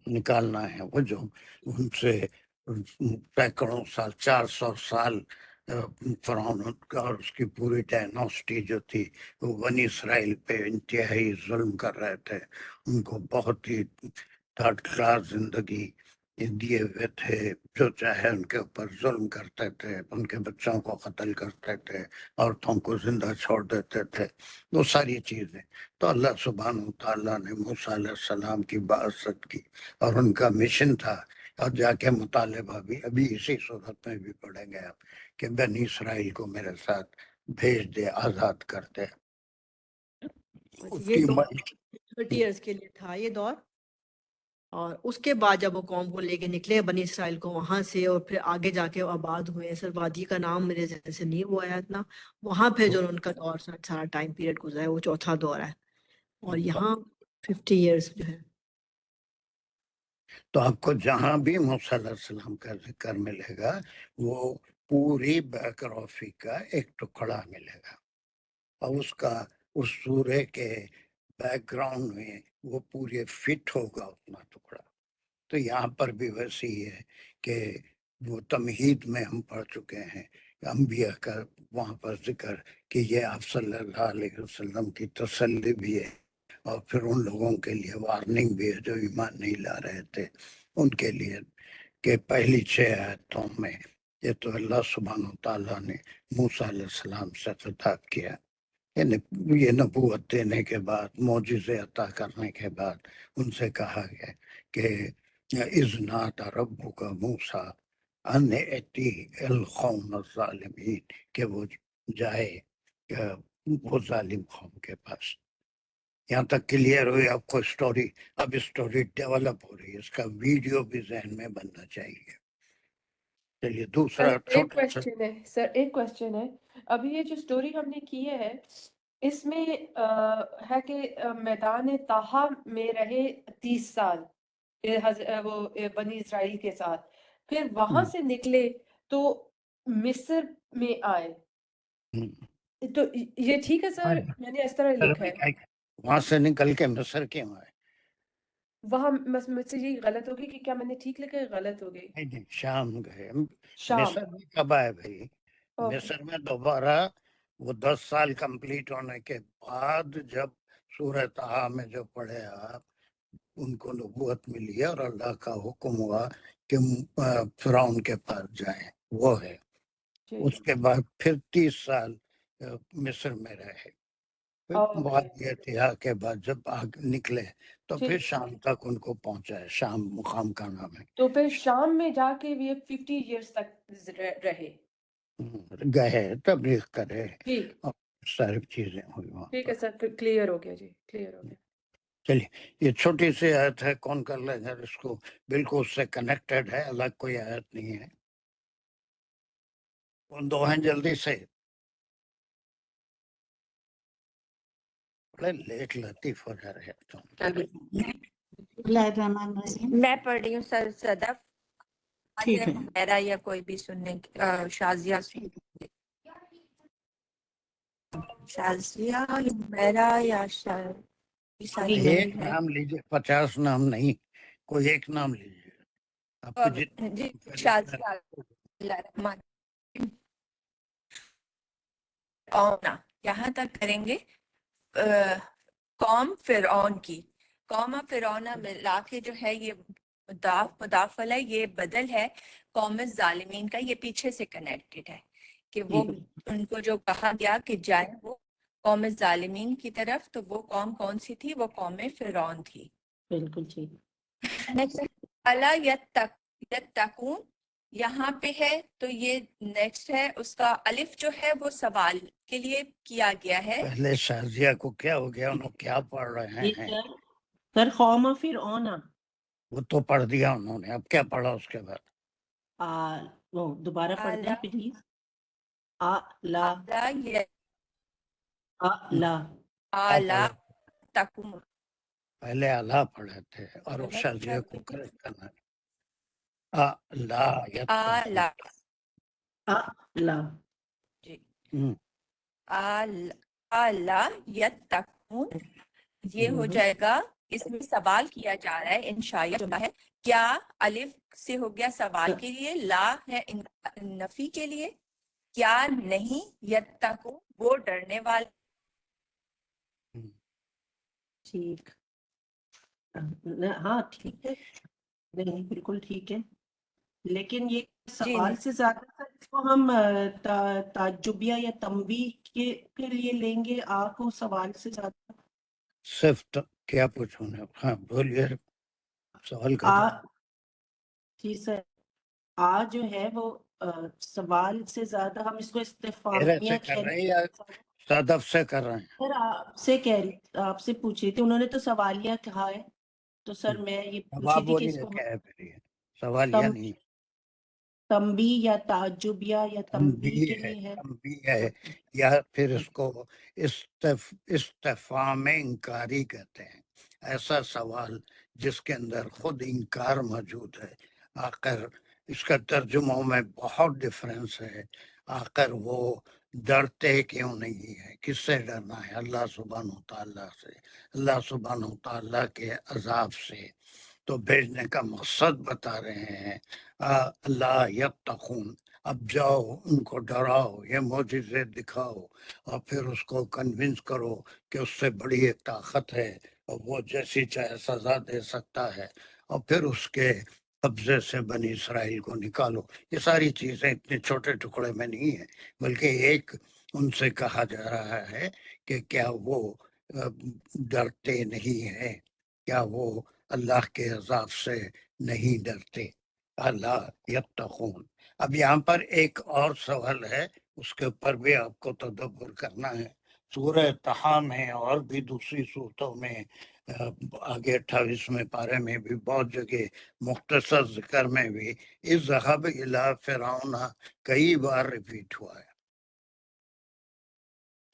نکالنا ہے. وہ جو ان سے سینکڑوں سال 400 سال فرعون اور اس کی پوری ڈائناسٹی جو تھی وہ بنی اسرائیل پہ انتہائی ظلم کر رہے تھے. ان کو بہت ہی تھرڈ کلاس زندگی یہ دیے ہوئے تھے، جو چاہے ان کے اوپر ظلم کرتے تھے، ان کے بچوں کو قتل کرتے تھے، عورتوں کو زندہ چھوڑ دیتے تھے، وہ ساری چیزیں. تو اللہ سبحانہ وتعالیٰ نے موسیٰ علیہ السلام کی بعثت کی، اور ان کا مشن تھا. اور جا کے مطالبہ بھی ابھی اسی صورت میں بھی پڑھیں گے آپ کہ بنی اسرائیل کو میرے ساتھ بھیج دے، آزاد کر دے. اس یہ کی دور ملک 30 ایئرس کے لیے تھا یہ دور. اور اس کے بعد جب وہ قوم کو لے کے نکلے بنی اسرائیل کو وہاں سے، اور پھر آگے جا کے وہ آباد ہوئے، سر وادی کا نام میرے ذہن سے نہیں وہ آیا اتنا، وہاں پہ جو ان کا دور سارا ٹائم پیریڈ گزرا ہے وہ چوتھا دور ہے. اور یہاں 50 ایئرس جو ہے. تو آپ کو جہاں بھی موسیٰ علیہ السلام کا ذکر ملے گا وہ پوری بایوگرافی کا ایک ٹکڑا ملے گا، اور اس کا اس سورے کے بیک گراؤنڈ میں وہ پورے فٹ ہوگا اپنا ٹکڑا. تو یہاں پر بھی ویسے ہی ہے کہ وہ تمہید میں ہم پڑھ چکے ہیں انبیاء کا وہاں پر ذکر کہ یہ آپ صلی اللہ علیہ وسلم کی تسلی بھی ہے، اور پھر ان لوگوں کے لیے وارننگ بھی ہے جو ایمان نہیں لا رہے تھے ان کے لیے، کہ پہلی 6 آیتوں میں یہ تو اللہ سبحانہ وتعالیٰ نے موسیٰ علیہ السلام سے خطاب کیا. یعنی یہ نبوت دینے کے بعد، معجزے عطا کرنے کے بعد ان سے کہا گیا کہ اذ نادى ربك موسیٰ ان ائتی القوم الظالمین، کہ وہ جائے وہ ظالم قوم کے پاس. یہاں تک کلیئر ہوئی آپ کو اسٹوری؟ اب اسٹوری ڈیولپ ہو رہی ہے، اس کا ویڈیو بھی ذہن میں بننا چاہیے. چلیے دوسرا سر ایک چھوٹا سا کوشچن ہے، سر ایک کوشچن ہے. ابھی یہ جو سٹوری ہم نے کی ہے اس میں ہے کہ میدان طٰہٰ میں رہے 30 سال وہ بنی اسرائیل کے ساتھ، پھر وہاں سے نکلے تو مصر میں آئے. تو یہ ٹھیک ہے سر؟ میں نے اس طرح لکھا ہے. وہاں سے نکل کے مصر کیوں آئے؟ وہاں مجھ سے یہ غلط ہوگی کہ کیا میں نے ٹھیک لکھا ہے غلط ہو گئی؟ نہیں، شام گئے. شام. مصر میں کب آئے بھائی؟ اوکے. مصر میں دوبارہ وہ 10 سال کمپلیٹ ہونے کے بعد جب سورہ طٰہٰ میں جو پڑھے آپ، ان کو نبوت ملی ہے اور اللہ کا حکم ہوا کہ فرعون کے پاس جائیں، وہ ہے. اس کے بعد پھر 30 سال مصر میں رہے. پھر بعد اتحاد کے بعد جب نکلے تو پھر شام تک ان کو پہنچائے. شام مقام کا نام ہے. تو پھر شام میں جا کے یہ 50 ایئرس تک رہے. گئے، تبلیغ کرے، ٹھیک اور ساری چیزیں ہوئی وہاں ٹھیک پر. ہے سر، کلیئر ہو گیا جی، کلیئر ہو گیا. چلیے یہ چھوٹی سی آیت ہے، کون کر لے گا اس کو؟ بالکل اس سے کنیکٹڈ ہے، الگ کوئی آیت نہیں ہے. ان دو ہیں جلدی سے، بڑے لیٹ لطیف ہو جا رہے تم. بسم اللہ الرحمن الرحیم. میں پڑھ رہی ہوں سر. صدف ٹھیک ہے. میرا یا کوئی بھی سننے شازیہ شازیہ میرا یا ایک نام لیجیے، 50 نام نہیں، کوئی ایک نام لیجیے. آپ کو جی شازیہ الرحمن. قوم یہاں تک کریں گے. قوم فرعون کی، قوم فرعون ملا کے جو ہے یہ مضاف علیہ، یہ بدل ہے قوم ظالمین کا. یہ پیچھے سے کنیکٹڈ ہے کہ وہ ان کو جو کہا گیا کہ جائیں وہ قوم ظالمین کی طرف، تو وہ قوم کون سی تھی؟ وہ قوم فرعون تھی. بالکل ٹھیک. الا یتقون یہاں پہ ہے تو یہ نیکسٹ ہے. اس کا الف جو ہے وہ سوال کے لیے کیا گیا ہے. پہلے شازیہ کو کیا ہو گیا؟ انہوں کیا پڑھ رہے ہیں؟ سر قوم فرعون وہ تو پڑھ دیا انہوں نے، اب کیا پڑھا اس کے بعد؟ وہ دوبارہ پڑھ دیں پلیز. الا تقون پہلے اللہ پڑھے تھے اور اس شازیہ کو کریکٹ کرنا ہے. جی الا یتقون یہ ہو جائے گا. اس میں سوال کیا جا رہا ہے، انشائیہ جملہ ہے. کیا الف سے ہو گیا سوال کے لیے، لا ہے نفی کے لیے. کیا نہیں یتقون وہ ڈرنے والے. ٹھیک. ہاں ٹھیک ہے. نہیں بالکل ٹھیک ہے، لیکن یہ جی سوال نہیں سے زیادہ سر اس کو ہم تعجبیہ یا تنبیہ کے لیے لیں گے، کو سوال سے زیادہ صرف کیا پوچھوں نے؟ ہاں بولیے سوال کا آ جواب۔ جی سر، جو ہے وہ سوال سے زیادہ ہم اس کو میرے استفہامیہ سے کر کہہ رہے ہیں یا صدف سے کر رہے ہیں؟ سر آپ سے پوچھ رہی تھی، انہوں نے تو سوالیہ کہا ہے، تو سر میں یہ اب پوچھ آپ رہی تھی کہ اس بولیے کو کیا ہے پھر یہ سوال یا نہیں؟ تنبیہ یا تعجبیہ یا تنبیہ کے لیے ہے؟ تنبیہ ہے یا پھر اس کو استفہام انکاری کہتے ہیں، ایسا سوال جس کے اندر خود انکار موجود ہے۔ آخر اس کا ترجموں میں بہت ڈفرینس ہے۔ آخر وہ ڈرتے کیوں نہیں ہے؟ کس سے ڈرنا ہے؟ اللہ سبحانہ و تعالیٰ سے، اللہ سبحانہ و تعالیٰ کے عذاب سے۔ تو بھیجنے کا مقصد بتا رہے ہیں اللہ یتقون، اب جاؤ ان کو ڈراؤ، یہ معجزے دکھاؤ، اور پھر اس کو کنونس کرو کہ اس سے بڑی ایک طاقت ہے اور وہ جیسی چاہے سزا دے سکتا ہے، اور پھر اس کے قبضے سے بنی اسرائیل کو نکالو۔ یہ ساری چیزیں اتنے چھوٹے ٹکڑے میں نہیں ہیں، بلکہ ایک ان سے کہا جا رہا ہے کہ کیا وہ ڈرتے نہیں ہیں، کیا وہ اللہ کے عذاب سے نہیں ڈرتے؟ اللہ یتقون۔ اب یہاں پر ایک اور سوال ہے، اس کے اوپر بھی آپ کو تدبر کرنا ہے۔ سورہ طٰہٰ میں اور بھی دوسری صورتوں میں آگے 28ویں پارے میں بھی بہت جگہ مختصر ذکر میں بھی اذهب الی فرعون کئی بار ریپیٹ ہوا ہے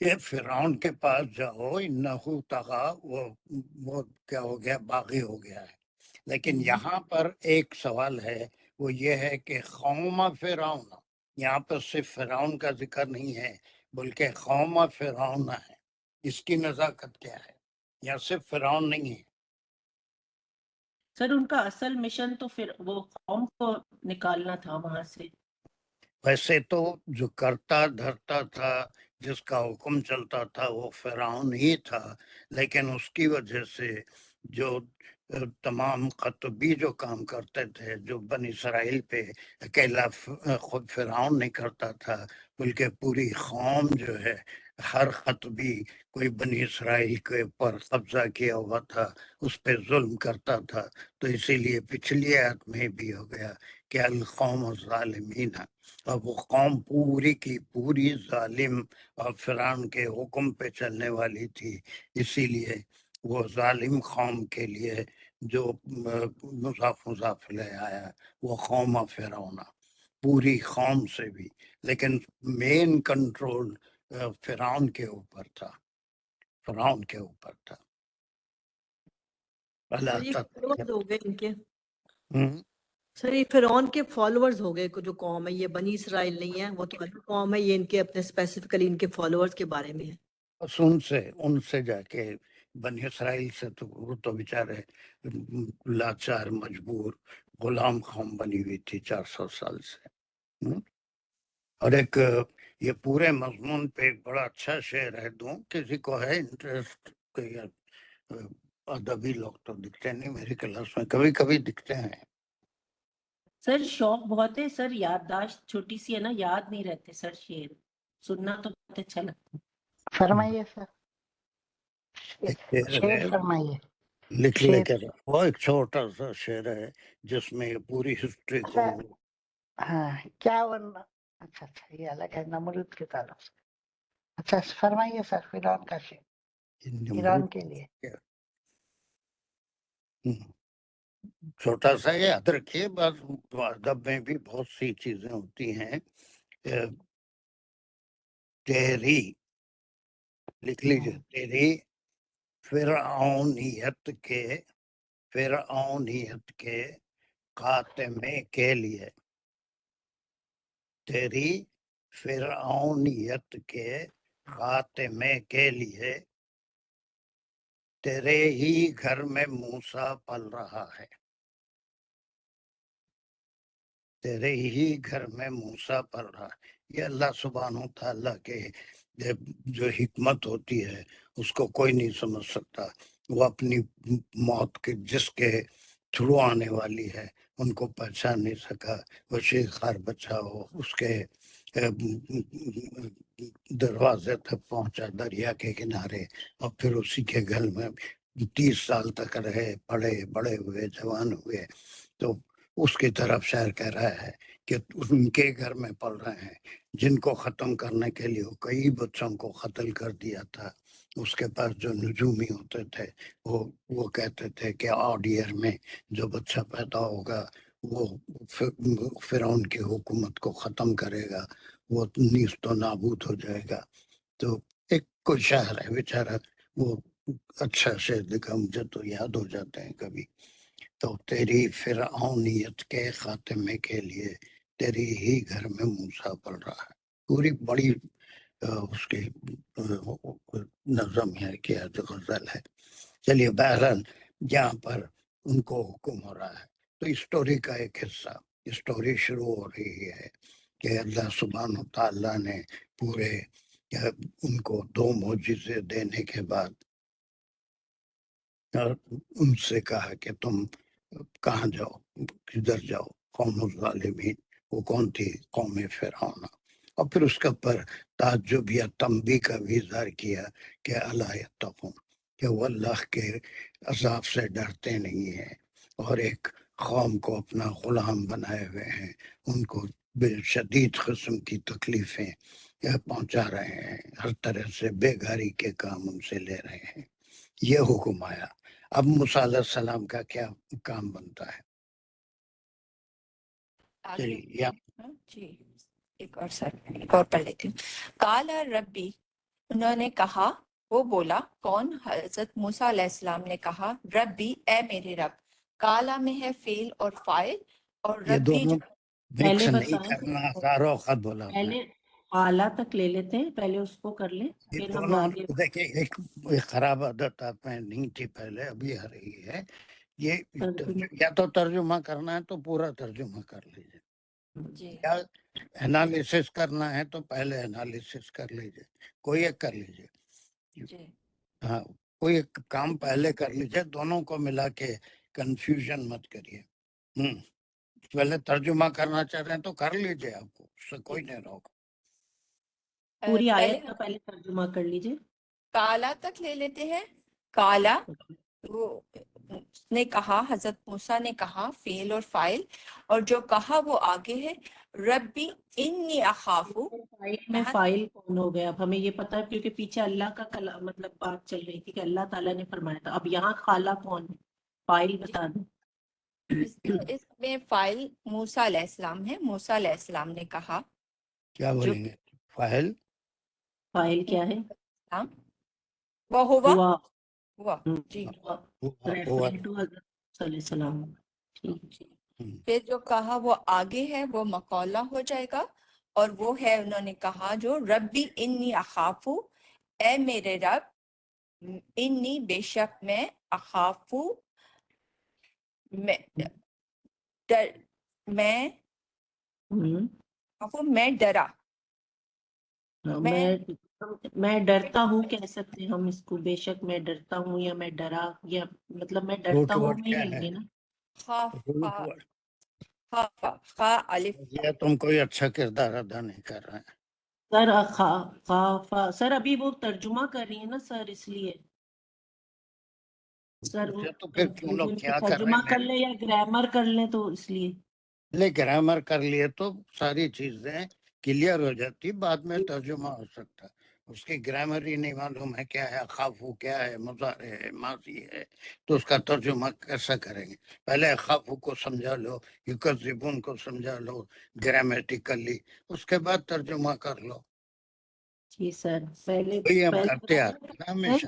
کہ فرعون کے پاس جاؤ، انہو طغیٰ، وہ کیا ہو گیا؟ باغی ہو گیا ہے۔ لیکن یہاں پر ایک سوال ہے، وہ یہ ہے کہ قوم فرعون، یہاں پر صرف فرعون کا ذکر نہیں ہے بلکہ قوم فرعون ہے۔ اس کی نزاکت کیا ہے؟ یہاں صرف فرعون نہیں ہے۔ سر ان کا اصل مشن تو پھر وہ قوم کو نکالنا تھا وہاں سے۔ ویسے تو جو کرتا دھرتا تھا، جس کا حکم چلتا تھا، وہ فرعون ہی تھا، لیکن اس کی وجہ سے جو تمام قطبی جو کام کرتے تھے، جو بنی اسرائیل پہ اکیلا خود فرعون نہیں کرتا تھا بلکہ پوری قوم جو ہے، ہر قطبی کوئی بنی اسرائیل کے اوپر قبضہ کیا ہوا تھا، اس پہ ظلم کرتا تھا۔ تو اسی لیے پچھلی آیت میں بھی ہو گیا کہ القوم الظالمین، اب وہ قوم پوری کی پوری ظالم اور فرعون کے حکم پہ چلنے والی تھی، اسی لیے وہ ظالم قوم کے لیے جو مضاف لے آیا وہ قوم فرعون، پوری قوم سے بھی، لیکن مین کنٹرول فرعون کے اوپر تھا، فرعون کے اوپر تھا۔ اللہ سر یہ تعالیٰ فالوورز ہو گئے ان کے، ہم۔ سر یہ فرعون کے فالوورز ہو گئے، جو قوم ہے یہ بنی اسرائیل نہیں ہے، وہ تو الگ قوم ہے، یہ ان کے اپنے اسپیسیفکلی ان کے فالوورز کے بارے میں ہے۔ بس ان سے جا کے بنی اسرائیل سے تو وہ تو بیچارے لاچار مجبور غلام قوم بنی ہوئی تھی 400 سال سے۔ اور ایک یہ پورے مضمون پہ ایک بڑا اچھا شعر ہے، دوں کسی کو ہے انٹرسٹ؟ ادبی لوگ تو دکھتے نہیں میری کلاس میں، کبھی کبھی دکھتے ہیں۔ سر شوق بہت ہے سر، یادداشت چھوٹی سی ہے نا، یاد نہیں رہتے سر شعر، سننا تو بہت اچھا لگتا ہے۔ فرمائیے سر، ایک شعر شعر ہے، فرمائیے۔ لکھ لے شعر، کر، وہ ایک چھوٹا سا شعر ہے جس میں پوری ہسٹری کو، اچھا ہاں، کیا ورنہ، اچھا اچھا یہ الگ ہے نمرود کے تعلق سے۔ اچھا فرمائیے سر، فرعون کا شعر ایران کے لیے۔ چھوٹا سا یاد رکھیے، بس ادب میں بھی بہت سی چیزیں ہوتی ہیں۔ تیری، لکھ لیجیے، تیری فرعونیت کے خاتمے کے لیے، تیری فرعونیت کے خاتمے کے لیے تیرے ہی گھر میں موسیٰ پل رہا ہے، تیرے ہی گھر میں موسیٰ پل رہا ہے۔ یہ اللہ سبحانہ تعالیٰ کے جو حکمت ہوتی ہے اس کو کوئی نہیں سمجھ سکتا۔ وہ اپنی موت کے جس کے تھرو آنے والی ہے، ان کو پہچان نہیں سکا، وہ شیخار بچہ ہو، اس کے دروازے تک پہنچا دریا کے کنارے، اور پھر اسی کے گھر میں 30 سال تک رہے، بڑے ہوئے، جوان ہوئے. تو اس کی طرف شاعر کہہ رہا ہے کہ ان کے گھر میں پل رہے ہیں جن کو ختم کرنے کے لیے کئی بچوں کو قتل کر دیا تھا. اس کے پاس جو نجومی ہوتے تھے وہ کہتے تھے کہ آڈ ایئر میں جو بچہ پیدا ہوگا وہ فرعون کی حکومت کو ختم کرے گا، وہ نیست و نابود ہو جائے گا. تو ایک کوئی شاعر ہے بیچارہ، وہ اچھا شعر لکھا، مجھے تو یاد ہو جاتے ہیں کبھی. تو تیری فرعونیت کے خاتمے کے لیے تیری ہی گھر میں موسیٰ پڑ رہا ہے. پوری بڑی اس کی نظم ہے کہ غزل ہے. چلیے بہرحال جہاں پر ان کو حکم ہو رہا ہے تو اسٹوری کا ایک حصہ، اسٹوری شروع ہو رہی ہے کہ اللہ سبحانہ تعالیٰ نے پورے ان کو 2 معجزے دینے کے بعد ان سے کہا کہ تم کہاں جاؤ، کدھر جاؤ. قوم الظالمین، وہ کون تھی؟ قوم فرعون. اور پھر اس کے اوپر تعجب یا تنبیہ کا بھی اظہار کیا کہ الا یتقون، کہ وہ اللہ کے عذاب سے ڈرتے نہیں ہیں، اور ایک قوم کو اپنا غلام بنائے ہوئے ہیں، ان کو بے شدید قسم کی تکلیفیں پہنچا رہے ہیں، ہر طرح سے بے گاری کے کام ان سے لے رہے ہیں. یہ حکم آیا. اب موسیٰ علیہ السلام کا کیا کام بنتا ہے؟ آگے یا جی ایک اور پڑھ لیتی ہوں. کالا ربی، انہوں نے کہا، وہ بولا کون؟ حضرت موسیٰ علیہ السلام نے کہا ربی، اے میرے رب. کالا میں ہے فعل اور فاعل، اور یہ ربی دونوں جو مکس پہلے نہیں بتائیں، کرنا، ہزاروں وقت بولا میں. پہلے اعلیٰ تک لے لیتے ہیں، پہلے اس کو کر لیں یہ پھر ہم دونوں آگے. دیکھیں، ایک خراب عادت آپ میں نہیں تھی پہلے، ابھی آ رہی ہے. یہ ترجمہ. یا تو ترجمہ کرنا ہے تو پورا ترجمہ کر لیجیے، جی یا انالیسس کرنا ہے تو پہلے انالیسس کر لیجیے، کوئی ایک کر لیجیے. جی ہاں، کوئی ایک کام پہلے کر لیجیے، دونوں کو ملا کے کنفیوژن مت کریے. پہلے ترجمہ کرنا چاہ رہے ہیں تو کر لیجیے، آپ کو اس سے کوئی نہیں روکا. پوری پہلے آیت کا پہلے ترجمہ کر لیجیے. کالا تک لے لیتے ہیں. کالا، وہ نے کہا، حضرت موسیٰ نے کہا، فعل اور فاعل، اور جو کہا وہ آگے ہے ربی انی اخافو. فائل میں فائل کون ہو گیا؟ اب ہمیں یہ پتا ہے کیونکہ پیچھے اللہ کا مطلب بات چل رہی تھی کہ اللہ تعالیٰ نے فرمایا تھا. اب یہاں خالہ کون ہے؟ فائل بتا دیں. اس میں فاعل موسیٰ علیہ السلام ہے. موسیٰ علیہ السلام نے کہا. کیا جو بولیں گے؟ فاعل فائل کیا ہے؟ السلام وہ ہوا ہوا. ہوا جی. ریفرنگ ٹو حضرت صلی اللہ علیہ وسلم. ٹھیک. پھر جو کہا وہ آگے ہے وہ مقولہ ہو جائے گا، اور وہ ہے انہوں نے کہا جو ربی انی اخافو، اے میرے رب، انی بے شک میں، اخافو میں ڈرا. میں ڈرتا ہوں کہہ سکتے ہیں ہم اس کو. بے شک میں ڈرتا ہوں، یا میں ڈرا، یا مطلب میں ڈرتا روٹ ہوں ورڈ میں کیا لیں ہے؟ گے نا. Root word. خا الف. یہ تم کوئی اچھا کردار ادا نہیں کر رہے ہیں. سر سر ابھی وہ ترجمہ کر رہی ہیں نا سر، اس لیے سر وہ تو پھر تم لوگ کیا کر رہے ترجمہ کر ہیں؟ لیں یا گرامر کر لیں، تو اس لیے. لے گرامر کر لیے تو ساری چیزیں کلیئر ہو جاتی، بعد میں ترجمہ ہو سکتا. اس کی گرامر ہی نہیں معلوم ہے کیا ہے، خافو کیا ہے، مضارع ہے، ماضی ہے، تو اس کا ترجمہ کیسا کریں گے؟ پہلے خافو کو سمجھا لو، یکذبون کو سمجھا لو گرامیٹیکلی، اس کے بعد ترجمہ کر لو. جی سر. پہلے وہی ہم کرتے آ رہے ہیں ہمیشہ.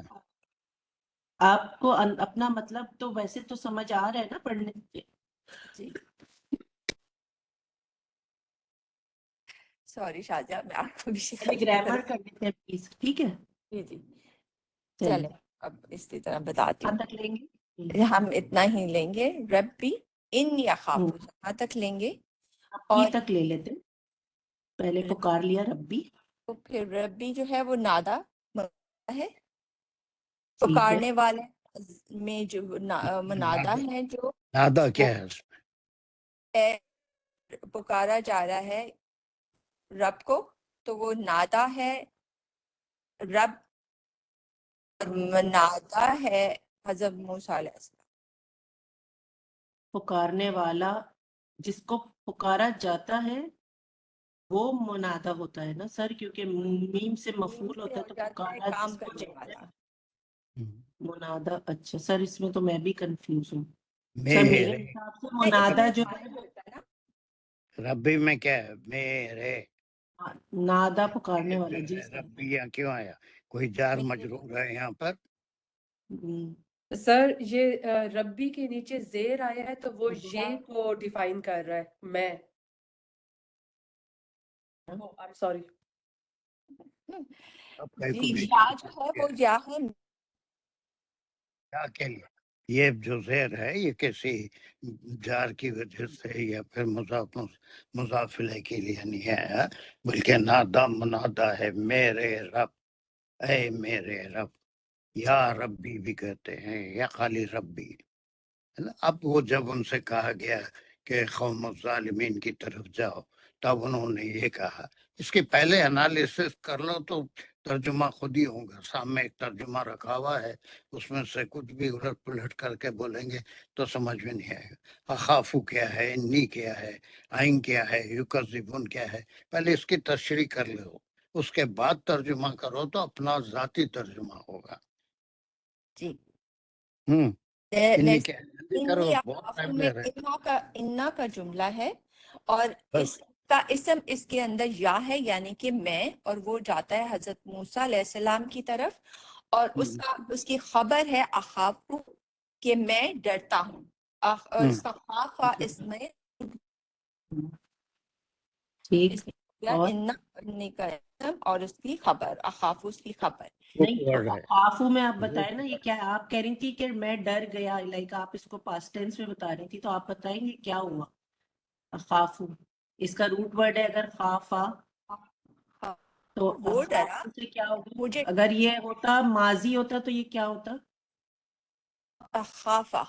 آپ کو اپنا مطلب تو ویسے تو سمجھ آ رہا ہے نا پڑھنے سے. جی سوری شاہجہاں، میں آپ کو بھی گرامر کر لیتے ہیں پلیز. ٹھیک ہے. جی جی چلیں اب اسی طرح بتاتی کہاں تک لیں گے؟ ہوں. ہم اتنا ہی لیں گے، ربی انی اخافو یہاں تک لیں گے، ربی اور تک لے لیتے. پہلے پکار لیا ربی، تو پھر ربی جو ہے وہ نادا ہے، ٹھیک ہے. پکارنے والے. میں جو منادہ ہے جو نادا کیا وہ ہے اس میں؟ پکارا جا رہا ہے رب کو، تو وہ نادا ہے رب، اور منادا ہے حضرت موسیٰ علیہ السلام۔ پکارنے والا جس کو پکارا جاتا ہے وہ منادہ ہوتا ہے نا سر، کیونکہ میم سے میم مفعول سے ہوتا ہے ہو تو جاتا ہے پکارا کام جس کو کرنے جاتا والا۔ ہے منادہ۔ اچھا سر، اس میں تو میں بھی کنفیوز ہوں سر۔ میرے میرے حساب سے نہیں، اس منادہ میں جو فائل ہوتا ہے نا۔ ربی میں کیا ہے؟ میرے ہے نادا یہ پکارنے والا، جو جی ہے سر۔ ربی یہاں کیوں آیا؟ کوئی جار میرے مجرور ہے یہاں پر؟ ہم، سر یہ ربی کے نیچے زیر آیا ہے تو وہ یہ کو ڈیفائن کر رہا ہے میں۔ سوری۔ اب کہیں کو جی بیچ یا میں جو پھنس ہے گیا وہ یا ہے۔ کیا کے لیے؟ یہ جو زیر ہے یہ کسی جار کی وجہ سے یا پھر مضاف الیہ کے لیے نہیں ہے، بلکہ نادا منادا ہے میرے رب، اے میرے رب، یا ربی بھی کہتے ہیں یا خالی ربی ہے نا۔ اب وہ جب ان سے کہا گیا کہ قوم الظالمین کی طرف جاؤ، تب انہوں نے یہ کہا۔ اس کے پہلے انالیسس کر لو تو ترجمہ خود ہی ہوگا، سامنے ایک ترجمہ رکھا ہوا ہے، اس میں سے کچھ بھی الٹ پلٹ کر کے بولیں گے تو سمجھ میں نہیں آئے گا۔ اخافو کیا ہے، انی کیا ہے، آئین کیا ہے، یکذبون کیا ہے، پہلے اس کی تشریح کر لو، اس کے بعد ترجمہ کرو تو اپنا ذاتی ترجمہ ہوگا۔ جی انی کیا ہے، جلدی کرو، انی بہت اخافو ٹائم میں لے رہے انا کا جملہ ہے، اور ہیں۔ اس کا اسم اس کے اندر یا ہے، یعنی کہ میں، اور وہ جاتا ہے حضرت موسیٰ علیہ السلام کی طرف، اور اس کی خبر ہے اخافو کہ میں ڈرتا ہوں، اور اس کا خافا اس میں ٹھیک۔ اس میں اور انا کا اسم اور اس کی خبر اخافو، اس کی خبر۔ نہیں تو ورڈ ہے، آفو میں آپ بتائیں نا، یہ کیا ہے؟ آپ کہہ رہی تھی کہ میں ڈر گیا، لائک آپ اس کو پاسٹ ٹینس میں بتا رہی تھی، تو آپ بتائیں گے کیا ہوا؟ خافو اس کا روٹ ورڈ ہے، اگر خافا تو وہ ڈرا خافو سے کیا ہوگا؟ مجھے، اگر یہ ہوتا ماضی ہوتا تو یہ کیا ہوتا؟ خافا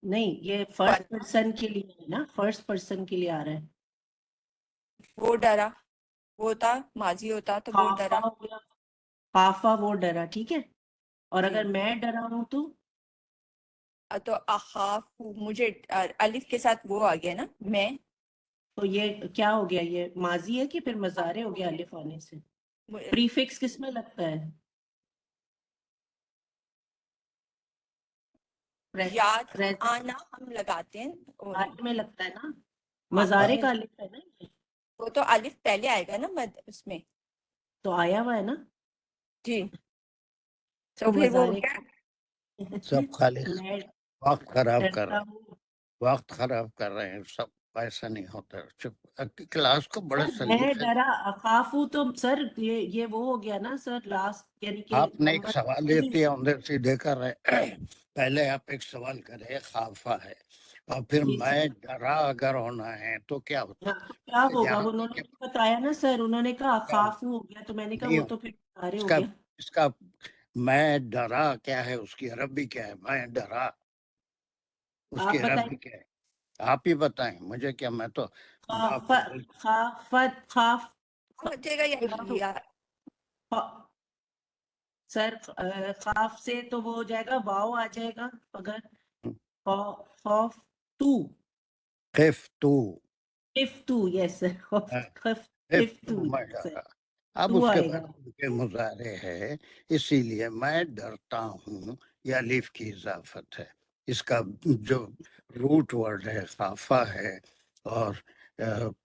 نہیں، یہ فرسٹ پرسن کے لیے ہے نا، فرسٹ پرسن کے لیے آ رہا ہے۔ وہ ڈرا، وہ ہوتا ماضی ہوتا تو وہ خافا ڈرا۔ ہو گیا، خافا وہ ڈرا، ٹھیک ہے۔ اور جی اگر میں ڈرا ہوں تو تو اخاف مجھے الف کے ساتھ وہ آ گیا نا میں، تو یہ کیا ہو گیا؟ یہ ماضی ہے کہ پھر مضارع ہو گیا الف آنے سے؟ پریفکس کس میں لگتا ہے؟ یاد آنا ہم لگاتے ہیں، مضارع میں لگتا ہے نا، ہاں مضارع کا الف ہے نا یہ، وہ تو الف پہلے آئے گا نا اس میں۔ تو آیا ہوا ہے نا، جی تو تو پھر وہ مضارع کیا؟ سب خالی میں وقت خراب کر ڈرتا رہے ہیں، ہوں۔ وقت خراب کر رہے ہیں سب، ایسا نہیں ہوتا۔ چپ، کلاس کو بڑے سر میں سلیقے سے، ڈرا اخافو تو سر یہ وہ ہو گیا نا سر، لاسٹ یعنی کہ آپ نے ایک نمبر سوال نہیں۔ دیتی ہے اندر سے دے کر رہے، پہلے آپ ایک سوال کرے خافہ ہے، اور پھر جی میں ڈرا اگر ہونا ہے تو کیا ہوتا؟ ہاں، تو کیا ہوگا؟ یہاں انہوں تک نے کہ تو بتایا نا سر، انہوں نے کہا خافو ہو گیا، تو میں نے کہا نہیں وہ ہو، تو پھر مضارع اس ہو کا گیا۔ اس کا میں ڈرا کیا ہے، اس کی عربی کیا ہے؟ میں ڈرا اس آپ کی بتائیں۔ عربی کیا ہے؟ آپ ہی بتائیں مجھے، کیا میں تو آپ خاف ہو جائے گا یا سر خاف سے تو وہ ہو جائے گا، واؤ آ جائے گا، اگر خوف تو خف تو، خف تو، یس سر، خف خف تو تو میں سر، ڈرا۔ اب تو اس کے آئے گا۔ بعد کے مظاہرے ہے، اسی لیے میں ڈرتا ہوں، یا الف کی اضافت ہے۔ اس کا جو روٹ ورڈ ہے خافہ ہے، اور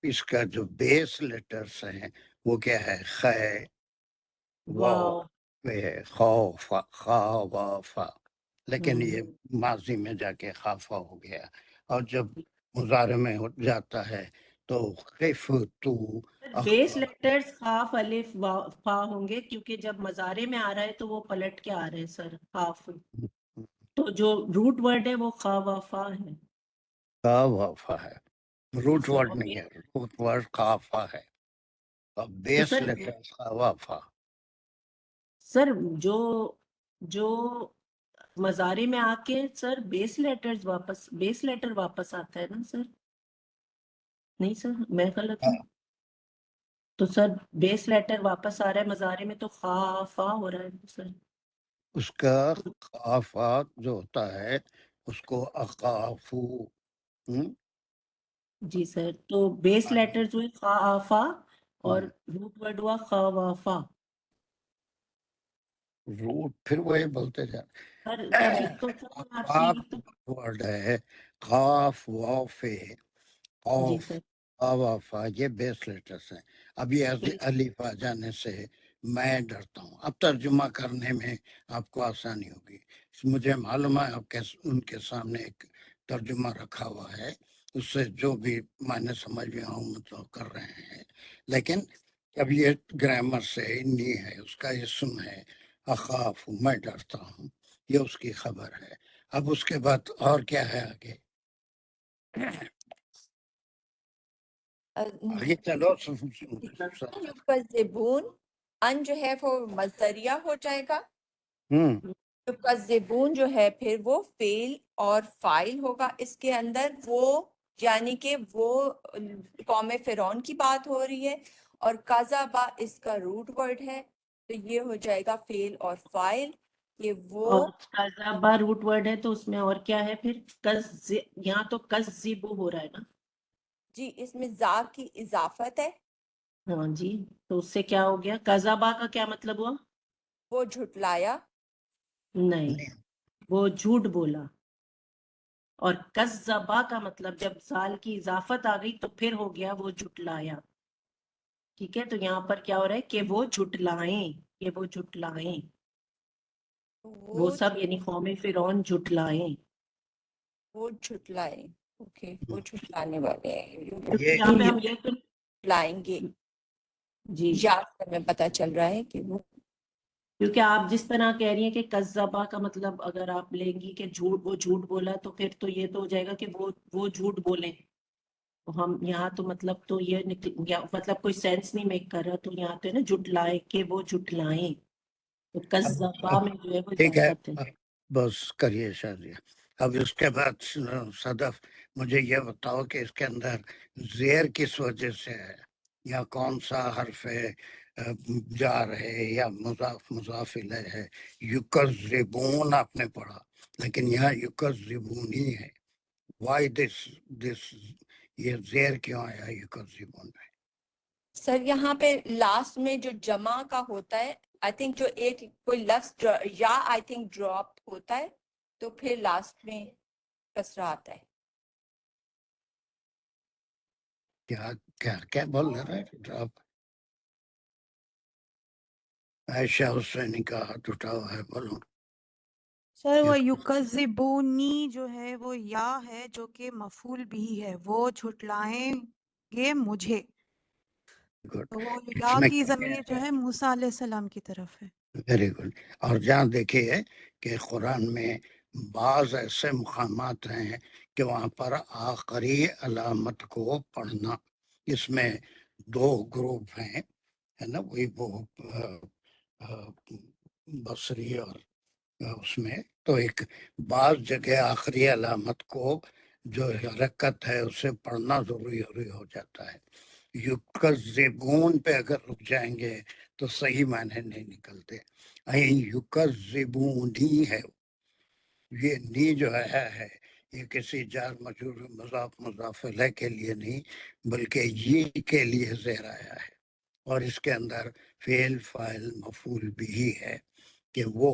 اس کا جو بیس لیٹرز ہیں وہ کیا ہے؟ خے، واو، واو، ہے خوف، خا وا فا، لیکن ہوں۔ یہ ماضی میں جا کے خافہ ہو گیا، اور جب مضارع میں ہو جاتا ہے تو خف تو بیس لیٹرز خاف الف فا ہوں گے، کیونکہ جب مضارع میں آ رہا ہے تو وہ پلٹ کے آ رہے ہیں سر، خاف۔ تو جو روٹ ورڈ ہے وہ خا و فا ہے۔ خا وا فا ہے، روٹ سر ورڈ نہیں ہے، روٹ ورڈ خافہ ہے، اور تو بیس سر لیٹر خا وا فا۔ سر جو جو مزارے میں آ کے سر بیس لیٹر واپس آتا ہے نا سر؟ نہیں سر میں غلط ہوں؟ تو سر بیس لیٹر واپس آ رہا ہے مزارے میں تو خا فا ہو رہا ہے سر. اس کا خافات جو ہوتا ہے اس کو اقافو. جی سر تو بیس لیٹرز ہوئے خا آفا اور روٹ ورڈ ہوا خا وافا. روٹ پھر وہی بولتے جا سر تبھی تو سر آپ کی ورڈ ہے قاف وافے جی قوف سر وافا یہ بیس لیٹرز ہیں. اب یہ الف آ جانے سے میں ڈرتا ہوں. اب ترجمہ کرنے میں آپ کو آسانی ہوگی. مجھے معلوم ہے آپ کے ان کے سامنے ایک ترجمہ رکھا ہوا ہے اس سے جو بھی معنی سمجھ میں آؤں تو کر رہے ہیں. لیکن اب یہ گرامر سے انی ہے اس کا اسم ہے اخاف میں ڈرتا ہوں یہ اس کی خبر ہے. اب اس کے بعد اور کیا ہے آگے آگے چلو یکذبون ان جو ہے وہ مصدریہ ہو جائے گا. یکذبون جو ہے پھر وہ فعل اور فاعل ہوگا اس کے اندر. وہ یعنی کہ وہ قوم فرعون کی بات ہو رہی ہے اور قذبا اس کا روٹ ورڈ ہے تو یہ ہو جائے گا فعل اور فاعل. یہ وہ اور قذبہ روٹ ورڈ ہے تو اس میں اور کیا ہے پھر یہاں تو کذبو ہو رہا ہے نا. جی اس میں ذا کی اضافت ہے. ہاں جی تو اس سے کیا ہو گیا؟ قذبہ کا کیا مطلب ہوا؟ وہ جھٹلایا. نہیں وہ جھوٹ بولا. اور کذبا کا مطلب جب زال کی اضافت آ گئی تو پھر ہو گیا وہ جھٹلایا. ٹھیک ہے تو یہاں پر کیا ہو رہا ہے کہ وہ جھٹلائیں کہ وہ جھٹلائیں وہ سب یعنی قوم فرعون جھٹلائیں. وہ جھٹلائے. اوکے وہ جھٹلانے والے ہیں کیونکہ یہاں پہ ہم یہ تو جھٹلائیں گے. جی یا میں پتہ چل رہا ہے کہ وہ کیونکہ آپ جس طرح کہہ رہی ہیں کہ کذبہ کا مطلب اگر آپ لیں گی کہ وہ جھوٹ بولا تو پھر تو یہ تو ہو جائے گا کہ وہ جھوٹ بولیں. ہم یہاں تو مطلب تو یہ مطلب کوئی سینس نہیں میک کر رہا تو یہاں تو ہے نا جھٹلائے کہ وہ جھٹلائیں تو کذبہ میں جو ہے وہ ٹھیک ہے اضافت ہے. بس کریے شادیہ. اب اس کے بعد صدف مجھے یہ بتاؤ کہ اس کے اندر زیر کس وجہ سے ہے یا کون سا حرف ہے جار ہے یا مضاف مضاف الیہ ہے. یکذبون آپ نے پڑھا لیکن یہاں یکذبون ہی ہے. وائی دس یہ زیر کیوں آیا یکذبون میں؟ سر یہاں پہ لاسٹ میں جو جمع کا ہوتا ہے آئی تھنک جو ایک کوئی لفظ یا آئی تھنک ڈراپ ہوتا ہے تو پھر لاسٹ میں کسرہ آتا ہے. کیا کیا کیا بول رہے ہیں آپ؟ عائشہ حسینی کا ہاتھ اٹھا ہوا ہے بولو. سر وہ یکذبونی جو ہے وہ یا ہے جو کہ مفعول بھی ہے. وہ جھٹلائیں گے مجھے. گڈ. تو وہ اس یا میں کی کیا ضمیر جو ہے موسیٰ علیہ السلام کی طرف ہے. Very good. اور جہاں دیکھیے کہ قرآن میں بعض ایسے مقامات ہیں کہ وہاں پر آخری علامت کو پڑھنا اس میں دو گروپ ہیں ہے نا وہی وہ بصری اور اس میں تو ایک بعض جگہ آخری علامت کو جو حرکت ہے اسے پڑھنا ضروری ہو جاتا ہے. یکذبون پہ اگر رک جائیں گے تو صحیح معنی نہیں نکلتے. یکذبونی ہے یہ نی جو ہے یہ کسی جار مجرور مضاف مضاف الیہ کے لیے نہیں بلکہ یہ کے لیے زیر آیا ہے اور اس کے اندر فعل فاعل مفعول بھی ہے کہ وہ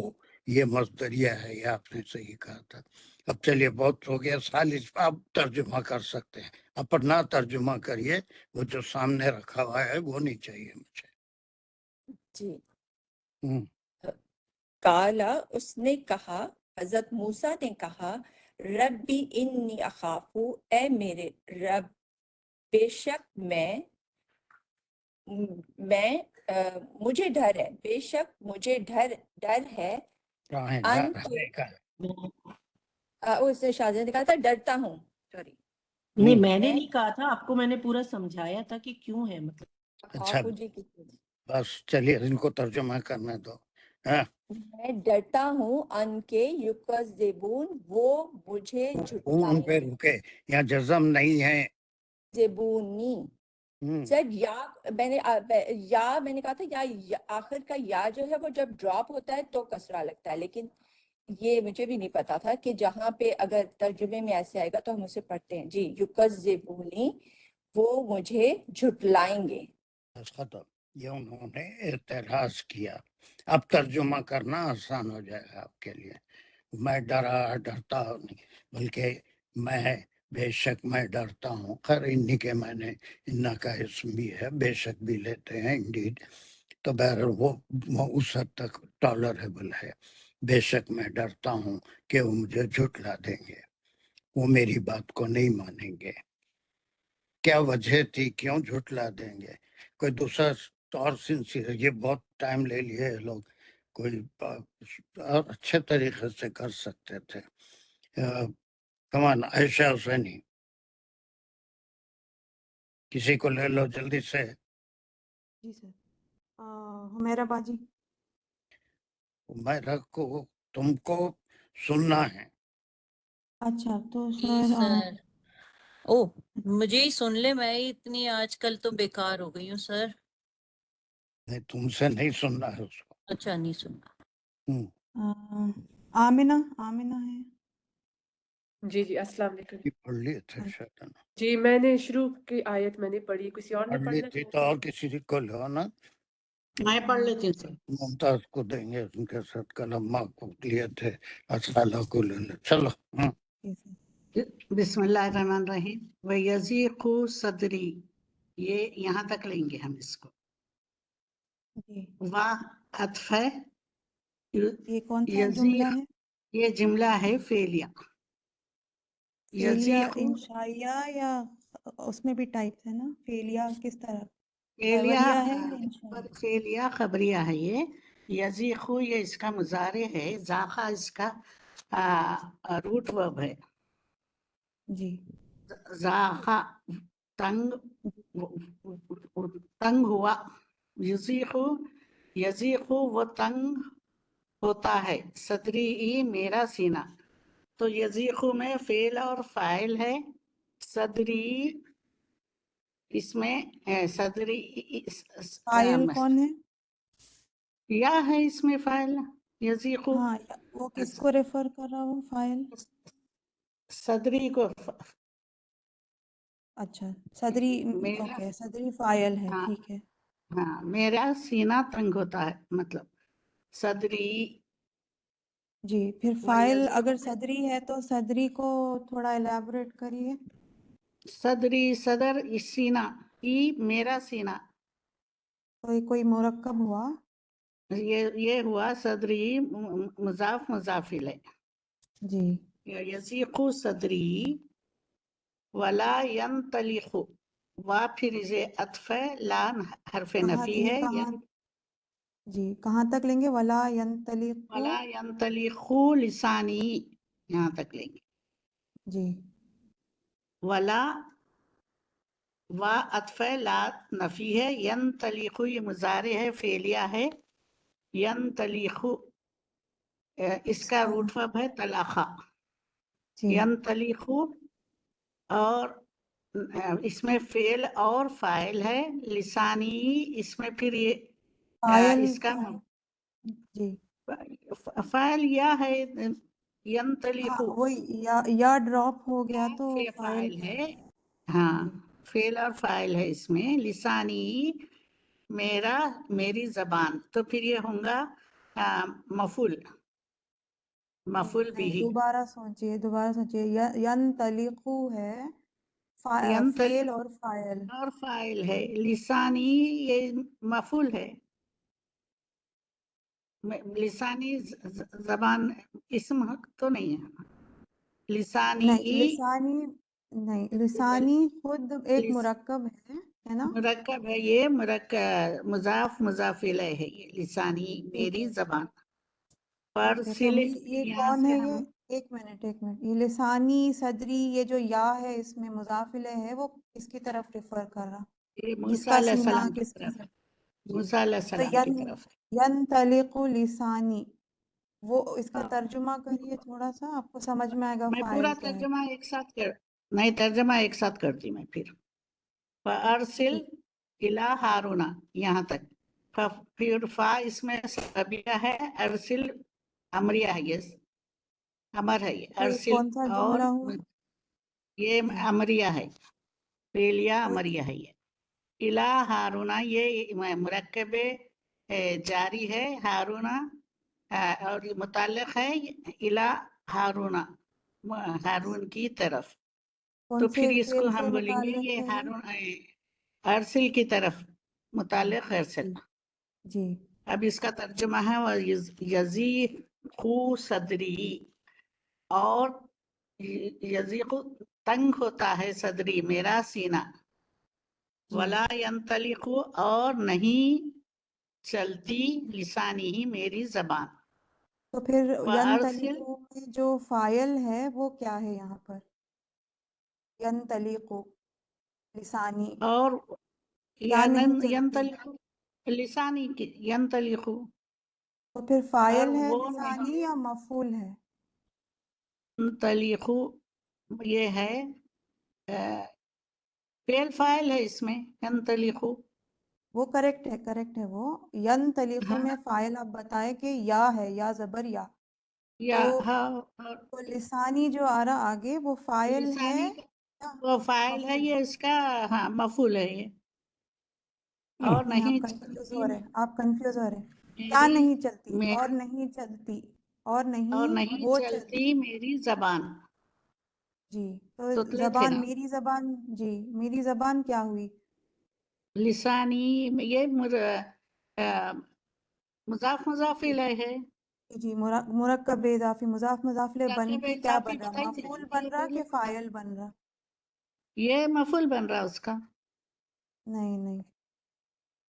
یہ مصدریہ ہے یہ آپ نے صحیح کہا تھا. اب چلیے بہت ہو گیا سالس آپ ترجمہ کر سکتے ہیں. اپنا ترجمہ کریے وہ جو سامنے رکھا ہوا ہے وہ نہیں چاہیے مجھے. جی ہوں کالا اس نے کہا حضرت موسیٰ نے کہا ربی انی اخافو اے میرے رب بے شک میں مجھے ڈر ہے. بے شک مجھے ڈر ہے کہاں ہے ان ڈر کا اس نے شاہجہاں نے کہا تھا ڈرتا ہوں. سوری نہیں میں نے نہیں کہا تھا آپ کو میں نے پورا سمجھایا تھا کہ کیوں ہے مطلب. اچھا خافو جی کی بس چلیے ان کو ترجمہ کرنے دو. ہاں میں ڈرتا ہوں ان کے یکذبون وہ مجھے ان جھٹلائیں پہ رکے، یہاں جزم نہیں ہے. زبونی سر یا میں نے کہا تھا یا آخر کا یا جو ہے وہ جب ڈراپ ہوتا ہے تو کسرہ لگتا ہے، لیکن یہ مجھے بھی نہیں پتا تھا کہ جہاں پہ اگر ترجمے میں ایسے آئے گا تو ہم اسے پڑھتے ہیں جی یکذبونی وہ مجھے جھٹلائیں گے. بس ختم. یہ انہوں نے اعتراض کیا. اب ترجمہ کرنا آسان ہو جائے گا آپ کے لیے. میں ڈرتا نہیں، بلکہ میں بے شک میں ڈرتا ہوں. خیر انی کے میں نے انا کا اسم بھی ہے، بے شک بھی لیتے ہیں انڈیڈ، تو بہر وہ اس حد تک ٹالریبل ہے. بے شک میں ڈرتا ہوں کہ وہ مجھے جھٹلا دیں گے، وہ میری بات کو نہیں مانیں گے. کیا وجہ تھی کیوں جھٹلا دیں گے؟ کوئی دوسرا اور سنسیئر، یہ بہت ٹائم لے لیے لوگ، کوئی اور اچھے طریقے سے کر سکتے تھے. کمان عائشہ حسینی کسی کو لے لو جلدی سے. جی سر ہمیرا باجی. میں رکھو، تم کو سننا ہے. اچھا تو جی سر سر. او مجھے ہی سن لے، میں ہی اتنی آج کل تو بیکار ہو گئی ہوں سر. نہیں تم سے نہیں سننا ہے اس کو. اچھا نہیں سننا. آمنہ ہے. جی جی السلام علیکم. یہ پڑھ لیے تھے شاید، جی میں نے شروع کی آیت میں نے پڑھی، کسی اور نے پڑھ لی پڑھنا تھی چاہا تو اور کسی کو لو نا. میں پڑھ لیتی ہوں سر. ممتاز کو دیں گے، ان کے ساتھ کلمہ کو لیے تھے، اسالہ کو لے لیں. چلو. بسم اللہ الرحمن الرحیم. وَيَضِيقُ صدری، یہ یہاں تک لیں گے ہم اس کو. جی وا عطف ہے. یہ کون سا یزیق جملہ ہے؟ یہ جملہ ہے فعلیہ. فعلیہ یزیق انشائیہ یا اس میں بھی ٹائپس ہے نا؟ فعلیہ کس طرح؟ فعلیہ خبریہ ہے یا انشائیہ؟ فعلیہ خبریہ ہے. یہ یزیق یہ اس کا مضارع ہے. ذاقہ اس کا روٹ ورب ہے. جی ذاقہ تنگ ہوا. یزیق وہ تنگ ہوتا ہے. صدری میرا سینہ. تو یزیق میں فعل اور فاعل ہے. صدری اس میں صدری فاعل کون ہے؟ یا ہے اس میں فاعل. یزیق ہاں وہ کس کو ریفر کر رہا ہو فاعل؟ صدری کو. اچھا صدری، اوکے صدری فاعل ہے، ہاں ٹھیک ہے. ہاں میرا سینہ تنگ ہوتا ہے مطلب صدری. جی پھر فاعل وَيَزِيقُ اگر صدری ہے تو صدری کو تھوڑا الیبوریٹ کریے. صدری صدر سینہ میرا سینہ. کوئی مرکب ہوا. یہ ہوا صدری مضاف مضاف الیہ. جی یضیق صدری ولا ينطلق. وا پھر اسے عطف لام حرف نفی یہ ہے. کہاں، جی کہاں تک لیں گے؟ ولا ینطلق. ولا ينطلق لسانی، یہاں تک لیں گے. جی ولا وا عطف لا نفی ہے. ینطلق یہ مضارع ہے، فعلیہ ہے. ینطلق اس کا روٹ ورب ہے طلقہ. جی ینطلق اور اس میں فعل اور فاعل ہے. لسانی اس میں پھر یہ فاعل اس کا کیا ہے؟ جی فاعل یا ہے. ہاں ینطلق وہی یا ڈراپ ہو گیا تو فاعل فاعل ہے. ہاں فعل اور فاعل ہے اس میں. لسانی میرا میری زبان. تو پھر یہ ہوگا مفعول نہیں، بھی. دوبارہ سوچیے ینطلق ہے فعل اور فاعل. اور فاعل ہے. لسانی یہ مفعول ہے. لسانی زبان اسم تو نہیں ہے. لسانی نہیں لسانی، نہیں لسانی خود ایک مرکب ہے نا؟ مرکب ہے. یہ مرکب مضاف مضاف الیہ ہے. یہ لسانی میری زبان. پر اوکے تو سل یہ یہاں کون سے ہے؟ ہم یہ ایک منٹ یہ لسانی صدری، یہ جو یا ہے اس میں مضاف الیہ ہے، وہ کس کی طرف ریفر کر رہا؟ یہ جس موسیٰ کا علیہ سینہ السلام کی کس کی طرف. طرف؟ موسیٰ علیہ تو السلام کی طرف ہے۔ ینطلق لسانی، وہ اس کا ہاں، ترجمہ کریے تھوڑا سا، آپ کو سمجھ میں آئے گا میں فاعل پورا کیا ہے۔ ترجمہ ایک ساتھ نہیں، ترجمہ ایک ساتھ کرتی میں پھر۔ فَأَرْسِلْ إِلَىٰ ہارون، یہاں تک۔ پھر فا اس میں سببیہ ہے، ارسل امریہ ہے، یہ امر ہے، یہ یہ ارسل، کون سا اور جملہ ہوا؟ یہ جی امریہ ہے، فعلیہ تو امریہ ہے یہ۔ الہ ہارون، یہ مرکب جاری ہے، ہارون اور یہ متعلق ہے الہ ہارون، ہارون کی طرف۔ کون تو سے پھر اس کو فعل سے ہم بولیں گے متعلق یہ ہے ہارون ارسل کی طرف متعلق ارسل۔ جی جی اب اس کا ترجمہ ہے یزیق صدری، اور یزیق تنگ ہوتا ہے، صدری میرا سینہ، جی ولا ینطلق اور نہیں چلتی، لسانی ہی میری زبان، تو پھر وارسل ینطلق میں جو فاعل ہے وہ کیا ہے یہاں پر؟ ینطلق لسانی اور کیا نہیں چلتی؟ ینطلق لسانی کی، ینطلق تو پھر اور فاعل ہے وہ لسانی نہیں، یا مفعول ہے؟ ینطلق یہ ہے فعل فاعل ہے اس میں، ینطلق۔ وہ کریکٹ ہے وہ ینطلق ہاں میں فاعل آپ بتائے کہ یا ہے، یا زبر یا، یا تو ہاں، اور تو لسانی جو آ رہا آگے وہ فاعل ہے لسانی یا وہ فاعل ہے، مفعول؟ یہ اس کا ہاں مفعول ہے یہ۔ اور نہیں، آپ نہیں کنفیوز چلتی ہو رہے ہیں، آپ کنفیوز ہو رہے ہیں۔ کیا میری نہیں چلتی؟ میں اور نہیں چلتی، اور اور نہیں نہیں وہ چلتی میری زبان، جی تو تتلے تھے زبان، نا، میری زبان، جی میری زبان کیا ہوئی؟ لسانی یہ مضاف مضاف الیہ ہے۔ جی مرکب اضافی مضاف مضاف الیہ بن مرکب کے کیا اضافی بن رہا؟ بتائی تھی مفعول یہ بن رہا پہلے کہ فاعل بن رہا؟ یہ مفعول بن رہا اس کا، نہیں، یہ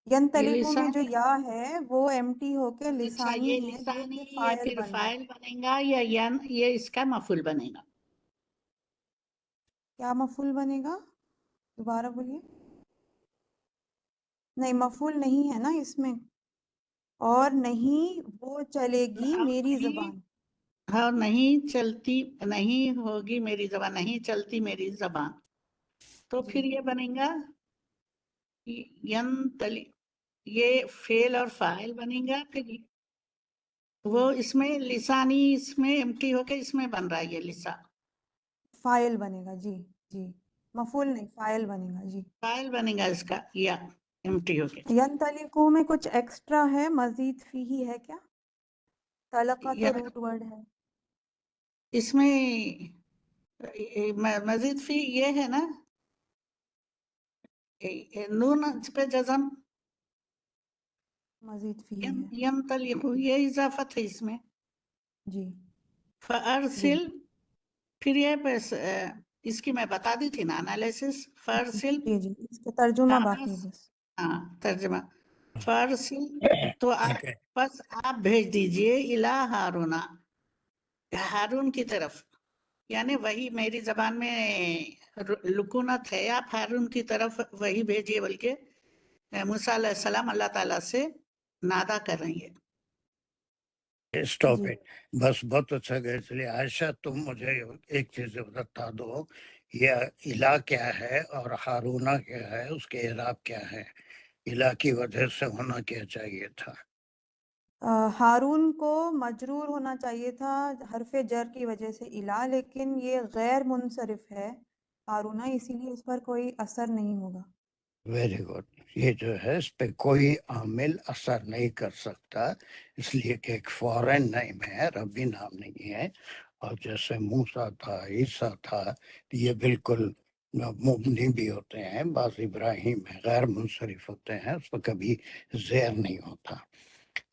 ینطلقو میں جو لسانی۔ یا ہے وہ ایمٹی ہو کے اچھا لسانی یہ ہے جو لسانی، کہ یہ فاعل پھر بن رہا ہے۔ فاعل بنے گا یا یہ اس کا مفعول بنے گا؟ کیا مفعول بنے گا؟ دوبارہ بولیے۔ نہیں، مفعول نہیں ہے نا اس میں، اور نہیں وہ چلے گی اور میری نہیں، زبان۔ اور نہیں چلتی، نہیں ہوگی میری زبان، نہیں چلتی میری زبان، تو جی پھر یہ بنے گا ینطلق، یہ فعل اور فاعل بنے گا، پھر وہ جی اس میں لسانی، اس میں امٹی ہو کے اس میں بن رہا ہے یہ لسا، فاعل بنے گا، جی جی مفعول نہیں، فاعل بنے گا، جی۔ فاعل بنے گا اس کا، یا امٹی ہو کے۔ ینطلقو میں کچھ ایکسٹرا ہے، مزید فیہی ہے کیا؟ طلقہ تو یا روٹ ورڈ ہے۔ اس میں مزید فی یہ ہے نا، نون پہ جزم، مزید فیہی ہے، ینطلق یہ اضافت ہے اس میں، جی جی فارسل، پھر یہ بس اس کی میں بتا دی تھی نا انالیسس، فارسل، جی اس کا ترجمہ باقی ہے بس۔ ہاں ترجمہ، فارسل تو آپ Okay. بس آپ بھیج دیجئے الہ ہارون، ہارون کی طرف، یعنی وہی میری زبان میں لکونت ہے، آپ ہارون کی طرف وہی بھیجئے، بلکہ موسیٰ علیہ السلام اللہ تعالیٰ سے نادا کر رہی ہے۔ اسٹاپ جی اٹ، بس بہت اچھا گیا۔ اس لیے عائشہ تم مجھے ایک چیز بتا دو، یہ الہ کیا ہے اور ہارونہ کیا ہے، اس کے اعراب کیا ہے؟ الہ کی وجہ سے ہونا کیا چاہیے تھا؟ ہارون کو مجرور ہونا چاہیے تھا حرف جر کی وجہ سے الہ، لیکن یہ غیر منصرف ہے ہارونہ، اسی لیے اس پر کوئی اثر نہیں ہوگا۔ ویری گڈ، یہ جو ہے اس پہ کوئی عامل اثر نہیں کر سکتا، اس لیے کہ ایک فورن نیم ہے، ربی نام نہیں ہے، اور جیسے موسیٰ تھا، عیسیٰ تھا، یہ بالکل مبنی بھی ہوتے ہیں، بعض ابراہیم ہے غیر منصرف ہوتے ہیں، اس پہ کبھی زیر نہیں ہوتا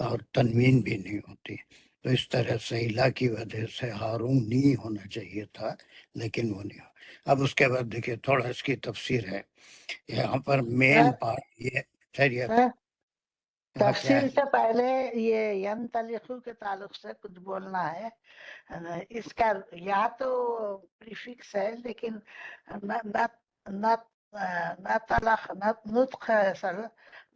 اور تنوین بھی نہیں ہوتی، تو اس طرح سے الہ کی وجہ سے ہارون نہیں ہونا چاہیے تھا، لیکن وہ نہیں ہوا۔ اب اس کے بعد دیکھیے تھوڑا اس کی تفسیر ہے، یہاں پر مین پارٹ یہ خیریت یہاں کیا تفصیل ہے، سے پہلے یہ ینطلقو کے تعلق سے کچھ بولنا ہے۔ اس کا یا تو پریفکس ہے، لیکن نہ نہ نہ نہ طلق، نہ نطق ہے، سر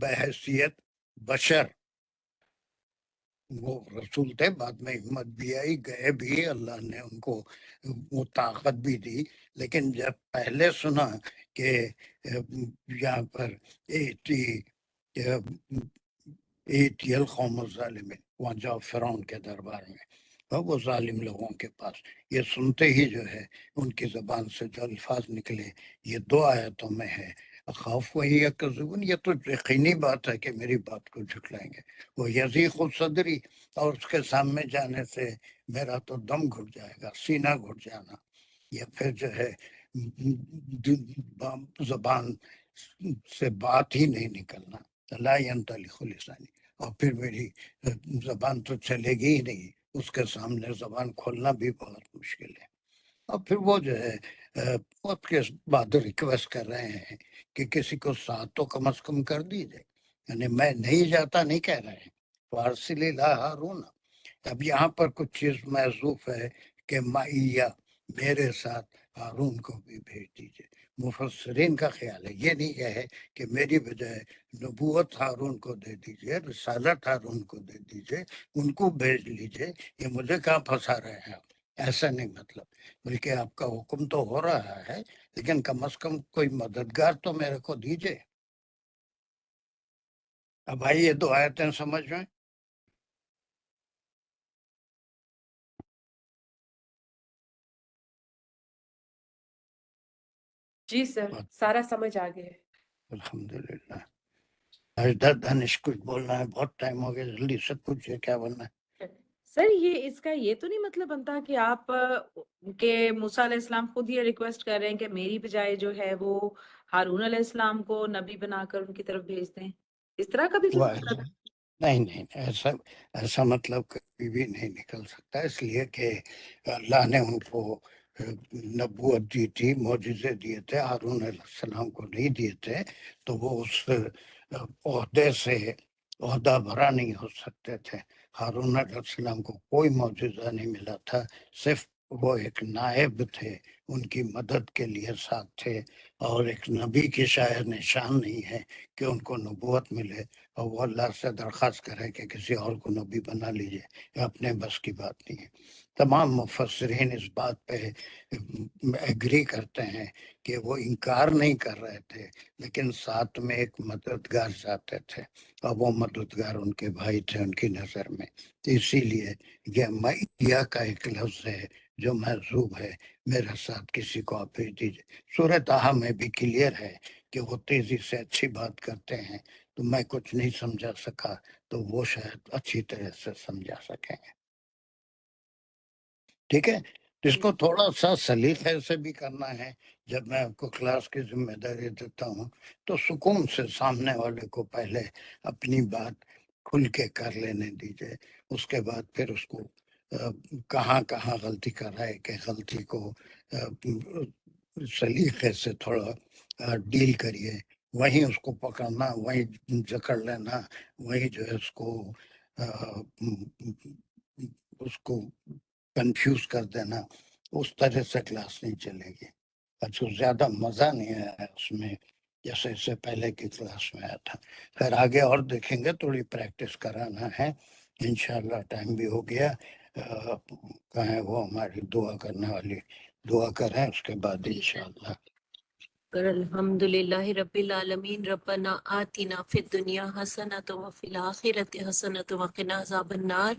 بحیثیت بشر. وہ رسول تھے، بعد میں ہمت بھی آئی، گئے بھی، اللہ نے ان کو وہ طاقت بھی دی. لیکن جب پہلے سنا کہ یہاں پر ایتی القوم الظالمین، وہاں جاؤ فرعون کے دربار میں اور وہ ظالم لوگوں کے پاس، یہ سنتے ہی جو ہے ان کی زبان سے جو الفاظ نکلے یہ 2 آیتوں میں ہے. خوف وہی یکذبون، یہ تو یقینی بات ہے کہ میری بات کو جھٹلائیں گے. وہ یضیق صدری، اور اس کے سامنے جانے سے میرا تو دم گھٹ جائے گا، سینہ گھٹ جانا. یا پھر جو ہے زبان سے بات ہی نہیں نکلنا، لا ينطلق لسانی، اور پھر میری زبان تو چلے گی ہی نہیں، اس کے سامنے زبان کھولنا بھی بہت مشکل ہے. اور پھر وہ جو ہے وقت کے بعد ریکویسٹ کر رہے ہیں کہ کسی کو ساتھ تو کم از کم کر دیجئے، یعنی میں نہیں جاتا نہیں کہہ رہے ہیں، فارسی لا ہارون. اب یہاں پر کچھ چیز محذوف ہے کہ معیہ، میرے ساتھ ہارون کو بھی بھیج دیجئے. مفسرین کا خیال ہے یہ نہیں ہے کہ میری بجائے نبوت ہارون کو دے دیجئے، رسالت ہارون کو دے دیجئے، ان کو بھیج لیجئے، یہ مجھے کہاں پھنسا رہے ہیں آپ. ایسا نہیں مطلب، بلکہ آپ کا حکم تو ہو رہا ہے لیکن کم از کم کوئی مددگار تو میرے کو دیجئے. اب بھائی یہ 2 آیتیں سمجھ میں. جی سر، سارا سمجھ آ گیا ہے. الحمدللہ. اجدر دانش کچھ بولنا ہے، بہت ٹائم ہو گیا، جلدی سے پوچھئے کیا بولنا ہے. سر یہ اس کا یہ تو نہیں مطلب بنتا کہ آپ کہ موسیٰ علیہ السلام خود یہ ریکویسٹ کر رہے ہیں کہ میری بجائے جو ہے وہ ہارون علیہ السلام کو نبی بنا کر ان کی طرف بھیج دیں، اس طرح کا بھی کوئی مطلب ہے؟ نہیں، ایسا مطلب کبھی بھی نہیں نکل سکتا، اس لیے کہ اللہ نے ان کو نبوت دی تھی، معجزے دیے تھے، ہارون علیہ السلام کو نہیں دیے تھے، تو وہ اس عہدے سے عہدہ بھرا نہیں ہو سکتے تھے. ہارون علیہ السلام کو کوئی معجزہ نہیں ملا تھا، صرف وہ ایک نائب تھے، ان کی مدد کے لیے ساتھ تھے، اور ایک نبی کی شاید نشان نہیں ہے کہ ان کو نبوت ملے اور وہ اللہ سے درخواست کرے کہ کسی اور کو نبی بنا لیجئے، یہ اپنے بس کی بات نہیں ہے. تمام مفسرین اس بات پہ ایگری کرتے ہیں کہ وہ انکار نہیں کر رہے تھے، لیکن ساتھ میں ایک مددگار چاہتے تھے، اور وہ مددگار ان کے بھائی تھے ان کی نظر میں. اسی لیے یہ معیہ کا ایک لفظ ہے جو محذوب ہے، میرے ساتھ کسی کو آپ بھیج دیجئے. سورہ طٰہٰ میں بھی کلیئر ہے کہ وہ تیزی سے اچھی بات کرتے ہیں، تو میں کچھ نہیں سمجھا سکا تو وہ شاید اچھی طرح سے سمجھا سکیں گے. ٹھیک ہے، اس کو تھوڑا سا سلیقے سے بھی کرنا ہے. جب میں آپ کو کلاس کی ذمہ داری دیتا ہوں تو سکون سے سامنے والے کو پہلے اپنی بات کھل کے کر لینے دیجئے، اس کے بعد پھر اس کو کہاں کہاں غلطی کر رہا ہے کہ غلطی کو سلیقے سے تھوڑا ڈیل کریے، وہیں اس کو پکڑنا، وہیں جکڑ لینا، وہیں جو ہے اس کو کنفیوز کر دینا، اس طرح سے کلاس نہیں چلے گی. اچھا زیادہ مزہ نہیں آیا اس میں جیسے اس سے پہلے کی کلاس میں آیا تھا. پھر آگے اور دیکھیں گے، تھوڑی پریکٹس کرانا ہے انشاءاللہ. ٹائم بھی ہو گیا، کہیں وہ ہماری دعا کرنے والی دعا کریں، اس کے بعد انشاءاللہ. الحمدللہ رب العالمین. ربنا آتنا فی الدنیا حسنۃ وفی الآخرۃ حسنۃ وقنا عذاب النار.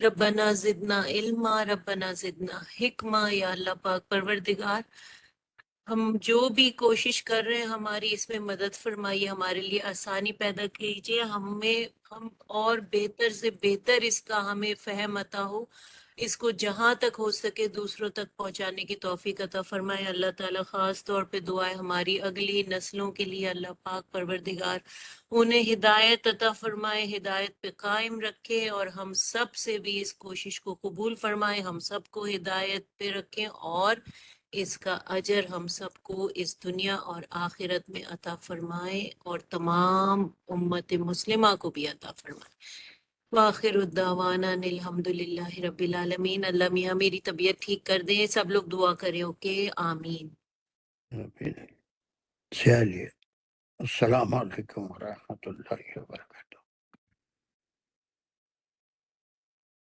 ربنا زدنا علما، ربنا زدنا حکمہ. یا اللہ پاک پروردگار، ہم جو بھی کوشش کر رہے ہیں ہماری اس میں مدد فرمائیے، ہمارے لیے آسانی پیدا کیجیے، ہم اور بہتر سے بہتر اس کا ہمیں فہم عطا ہو، اس کو جہاں تک ہو سکے دوسروں تک پہنچانے کی توفیق عطا فرمائے. اللہ تعالیٰ خاص طور پہ دعائیں ہماری اگلی نسلوں کے لیے، اللہ پاک پروردگار انہیں ہدایت عطا فرمائے، ہدایت پہ قائم رکھے، اور ہم سب سے بھی اس کوشش کو قبول فرمائے، ہم سب کو ہدایت پہ رکھیں، اور اس کا اجر ہم سب کو اس دنیا اور آخرت میں عطا فرمائے، اور تمام امت مسلمہ کو بھی عطا فرمائے. وآخر الدعوانا الحمدللہ رب العالمین. اللہ میاں میری طبیعت ٹھیک کر دیں، سب لوگ دعا کریں. اوکے، آمین. چلیے. السلام علیکم ورحمۃ اللہ وبرکاتہ.